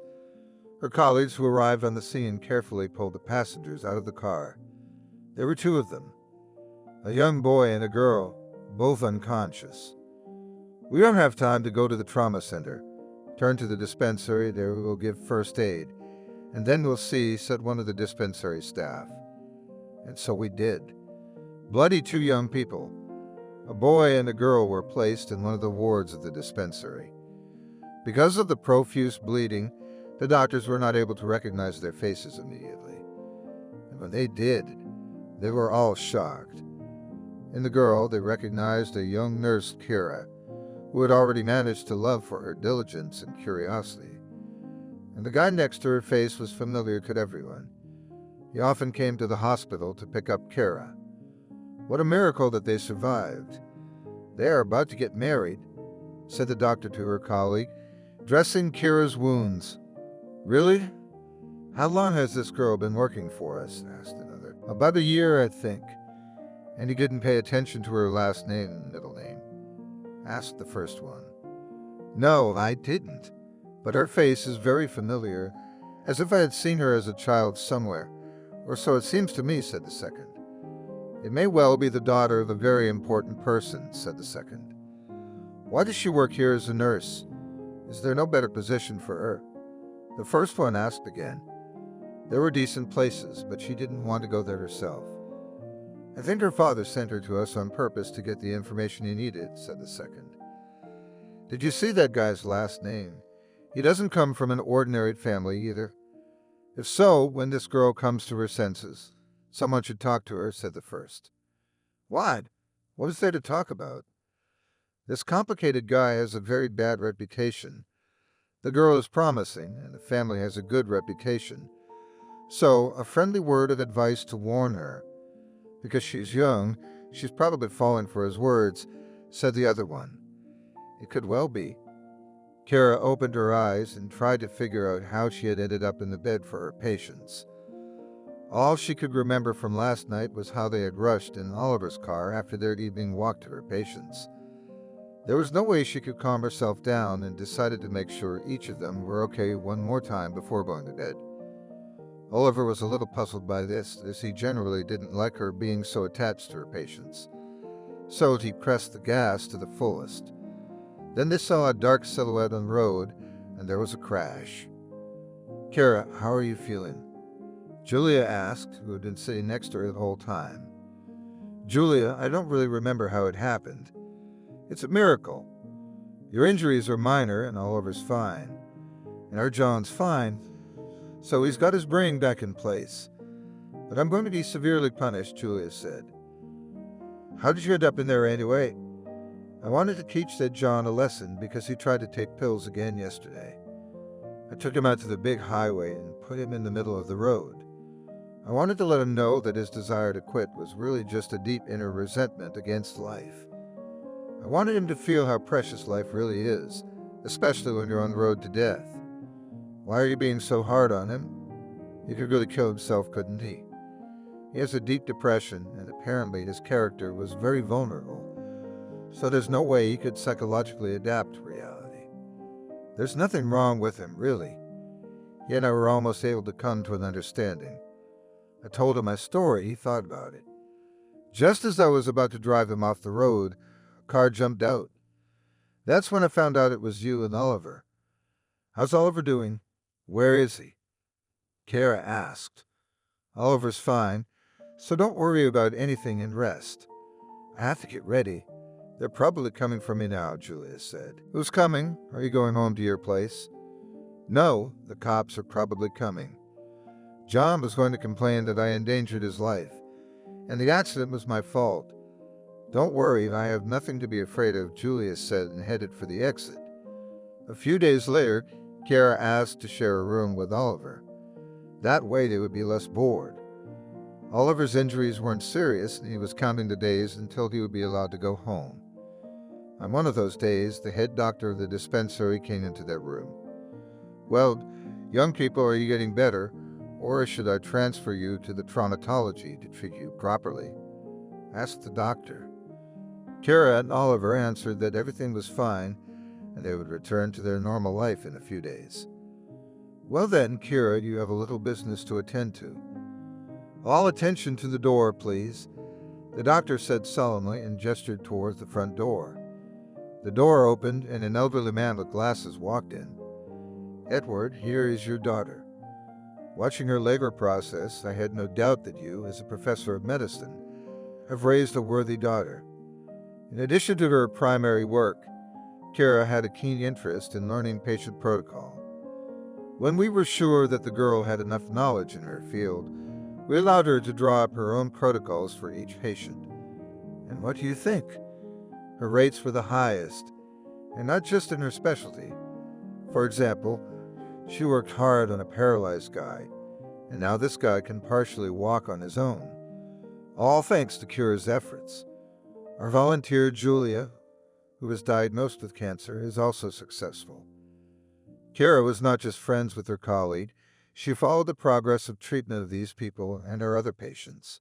Her colleagues who arrived on the scene carefully pulled the passengers out of the car. There were two of them, a young boy and a girl, both unconscious. "We don't have time to go to the trauma center. Turn to the dispensary, there we will give first aid, and then we'll see," said one of the dispensary staff. And so we did. Bloody two young people, a boy and a girl, were placed in one of the wards of the dispensary. Because of the profuse bleeding, the doctors were not able to recognize their faces immediately. And when they did, they were all shocked. In the girl, they recognized a young nurse, Kira, who had already managed to love for her diligence and curiosity. And the guy next to her face was familiar to everyone. He often came to the hospital to pick up Kira. What a miracle that they survived. "They are about to get married," said the doctor to her colleague, dressing Kira's wounds. "Really? How long has this girl been working for us?" asked another. "About a year, I think." "And you didn't pay attention to her last name and middle name?" asked the first one. "No, I didn't. But her face is very familiar, as if I had seen her as a child somewhere, or so it seems to me," said the second. "It may well be the daughter of a very important person," said the second. "Why does she work here as a nurse? Is there no better position for her?" The first one asked again. There were decent places, but she didn't want to go there herself. "I think her father sent her to us on purpose to get the information he needed," said the second. "Did you see that guy's last name? He doesn't come from an ordinary family either. If so, when this girl comes to her senses, someone should talk to her," said the first. "What? What is there to talk about?" "This complicated guy has a very bad reputation. The girl is promising, and the family has a good reputation. So, a friendly word of advice to warn her. Because she's young, she's probably fallen for his words," said the other one. "It could well be." Kara opened her eyes and tried to figure out how she had ended up in the bed for her patients. All she could remember from last night was how they had rushed in Oliver's car after their evening walk to her patients. There was no way she could calm herself down and decided to make sure each of them were okay one more time before going to bed. Oliver was a little puzzled by this, as he generally didn't like her being so attached to her patients. So he pressed the gas to the fullest. Then they saw a dark silhouette on the road, and there was a crash. "Kara, how are you feeling?" Julia asked, who had been sitting next to her the whole time. "Julia, I don't really remember how it happened. It's a miracle. Your injuries are minor, and Oliver's fine. And our John's fine, so he's got his brain back in place. But I'm going to be severely punished," Julia said. "How did you end up in there anyway?" "I wanted to teach that John a lesson because he tried to take pills again yesterday." I took him out to the big highway and put him in the middle of the road. I wanted to let him know that his desire to quit was really just a deep inner resentment against life. I wanted him to feel how precious life really is, especially when you're on the road to death. Why are you being so hard on him? He could really kill himself, couldn't he? He has a deep depression, and apparently his character was very vulnerable, so there's no way he could psychologically adapt to reality. There's nothing wrong with him, really. He and I were almost able to come to an understanding. I told him my story. He thought about it. Just as I was about to drive him off the road, a car jumped out. That's when I found out it was you and Oliver. How's Oliver doing? Where is he? Kara asked. Oliver's fine, so don't worry about anything and rest. I have to get ready. They're probably coming for me now, Julia said. Who's coming? Are you going home to your place? No, the cops are probably coming. John was going to complain that I endangered his life, and the accident was my fault. Don't worry, I have nothing to be afraid of, Julia said and headed for the exit. A few days later, Kara asked to share a room with Oliver. That way they would be less bored. Oliver's injuries weren't serious, and he was counting the days until he would be allowed to go home. On one of those days, the head doctor of the dispensary came into their room. Well, young people, are you getting better? Or should I transfer you to the traumatology to treat you properly? Asked the doctor. Kara and Oliver answered that everything was fine and they would return to their normal life in a few days. Well then, Kira, you have a little business to attend to. All attention to the door, please, the doctor said solemnly and gestured towards the front door. The door opened and an elderly man with glasses walked in. Edward, here is your daughter. Watching her labor process, I had no doubt that you, as a professor of medicine, have raised a worthy daughter. In addition to her primary work, Kara had a keen interest in learning patient protocol. When we were sure that the girl had enough knowledge in her field, we allowed her to draw up her own protocols for each patient. And what do you think? Her rates were the highest, and not just in her specialty. For example, she worked hard on a paralyzed guy, and now this guy can partially walk on his own, all thanks to Kira's efforts. Our volunteer, Julia, who was diagnosed with cancer, is also successful. Kira was not just friends with her colleague, she followed the progress of treatment of these people and our other patients.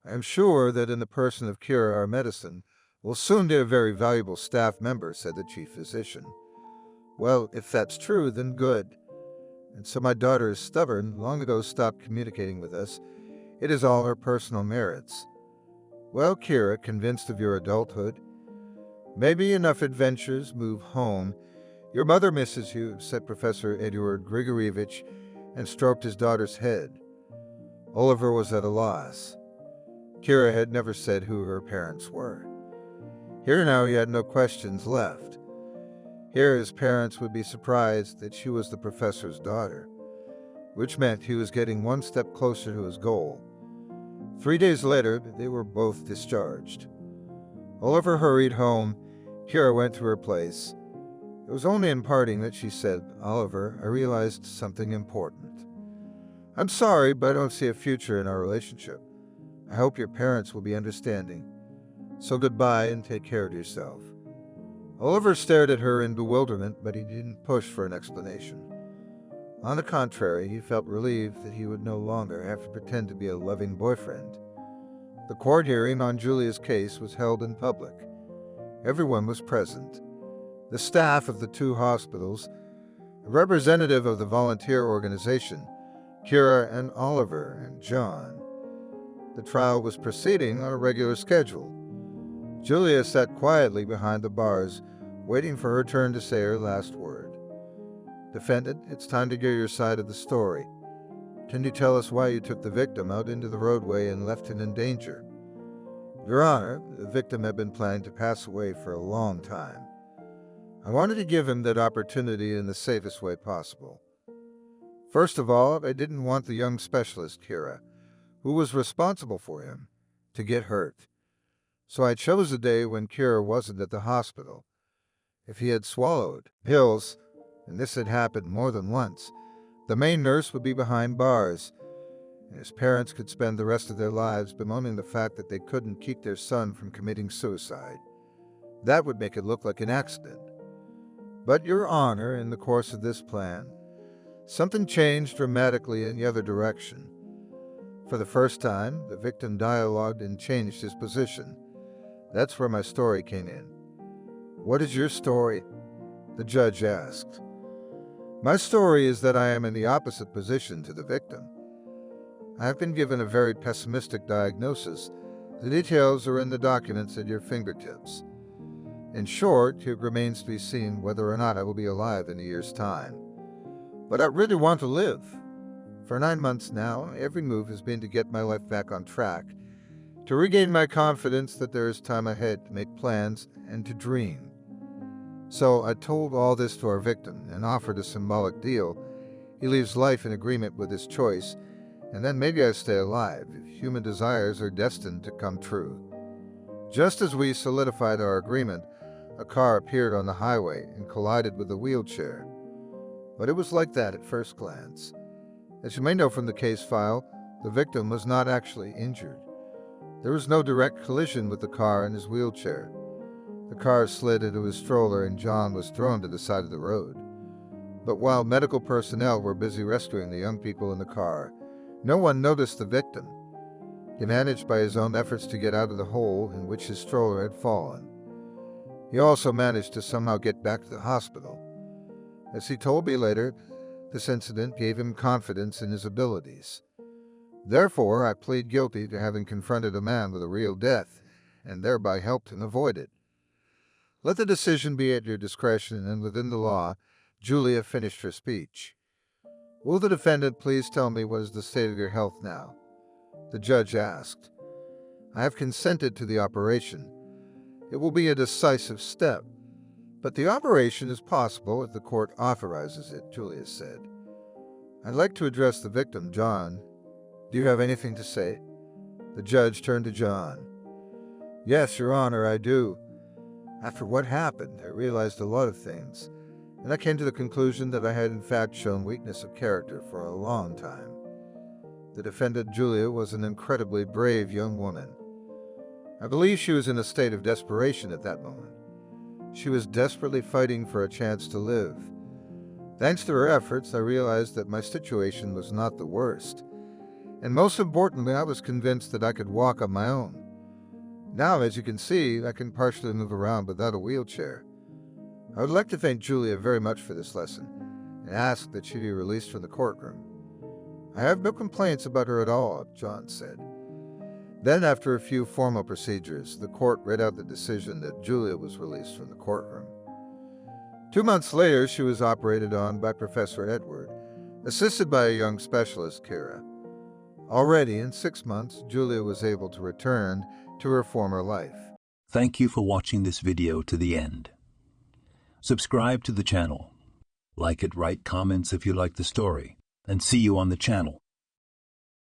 I am sure that in the person of Kira, our medicine will soon be a very valuable staff member, said the chief physician. Well, if that's true, then good. And so my daughter is stubborn, long ago stopped communicating with us. It is all her personal merits. Well, Kira, convinced of your adulthood, maybe enough adventures, move home. Your mother misses you, said Professor Eduard Grigorievich, and stroked his daughter's head. Oliver was at a loss. Kira had never said who her parents were. Here now he had no questions left. Here his parents would be surprised that she was the professor's daughter, which meant he was getting one step closer to his goal. 3 days later, they were both discharged. Oliver hurried home. Kira went to her place. It was only in parting that she said, Oliver, I realized something important. I'm sorry, but I don't see a future in our relationship. I hope your parents will be understanding. So goodbye and take care of yourself. Oliver stared at her in bewilderment, but he didn't push for an explanation. On the contrary, he felt relieved that he would no longer have to pretend to be a loving boyfriend. The court hearing on Julia's case was held in public. Everyone was present. The staff of the 2 hospitals, a representative of the volunteer organization, Kira and Oliver and John. The trial was proceeding on a regular schedule. Julia sat quietly behind the bars, waiting for her turn to say her last word. Defendant, it's time to hear your side of the story. Can you tell us why you took the victim out into the roadway and left him in danger? Your Honor, the victim had been planning to pass away for a long time. I wanted to give him that opportunity in the safest way possible. First of all, I didn't want the young specialist, Kira, who was responsible for him, to get hurt. So I chose a day when Kira wasn't at the hospital. If he had swallowed pills, and this had happened more than once. The main nurse would be behind bars, and his parents could spend the rest of their lives bemoaning the fact that they couldn't keep their son from committing suicide. That would make it look like an accident. But, Your Honor, in the course of this plan, something changed dramatically in the other direction. For the first time, the victim dialogued and changed his position. That's where my story came in. "What is your story?" the judge asked. "My story is that I am in the opposite position to the victim. I have been given a very pessimistic diagnosis. The details are in the documents at your fingertips. In short, it remains to be seen whether or not I will be alive in a year's time. But I really want to live. For 9 months now, every move has been to get my life back on track, to regain my confidence that there is time ahead to make plans and to dream. So I told all this to our victim and offered a symbolic deal. He leaves life in agreement with his choice, and then maybe I stay alive if human desires are destined to come true." Just as we solidified our agreement, a car appeared on the highway and collided with a wheelchair. But it was like that at first glance. As you may know from the case file, the victim was not actually injured. There was no direct collision with the car and his wheelchair. The car slid into his stroller and John was thrown to the side of the road. But while medical personnel were busy rescuing the young people in the car, no one noticed the victim. He managed by his own efforts to get out of the hole in which his stroller had fallen. He also managed to somehow get back to the hospital. As he told me later, this incident gave him confidence in his abilities. Therefore, I plead guilty to having confronted a man with a real death, and thereby helped him avoid it. Let the decision be at your discretion, and within the law. Julia finished her speech. "Will the defendant please tell me what is the state of your health now?" the judge asked. "I have consented to the operation. It will be a decisive step. But the operation is possible if the court authorizes it," Julia said. "I'd like to address the victim, John. Do you have anything to say?" The judge turned to John. "Yes, Your Honor, I do. After what happened, I realized a lot of things, and I came to the conclusion that I had in fact shown weakness of character for a long time. The defendant, Julia, was an incredibly brave young woman. I believe she was in a state of desperation at that moment. She was desperately fighting for a chance to live. Thanks to her efforts, I realized that my situation was not the worst. And most importantly, I was convinced that I could walk on my own. Now, as you can see, I can partially move around without a wheelchair. I would like to thank Julia very much for this lesson and ask that she be released from the courtroom." "I have no complaints about her at all," John said. Then, after a few formal procedures, the court read out the decision that Julia was released from the courtroom. 2 months later, she was operated on by Professor Edward, assisted by a young specialist, Kira. Already in 6 months, Julia was able to return to her former life. Thank you for watching this video to the end. Subscribe to the channel. Like it, write comments if you like the story, and see you on the channel.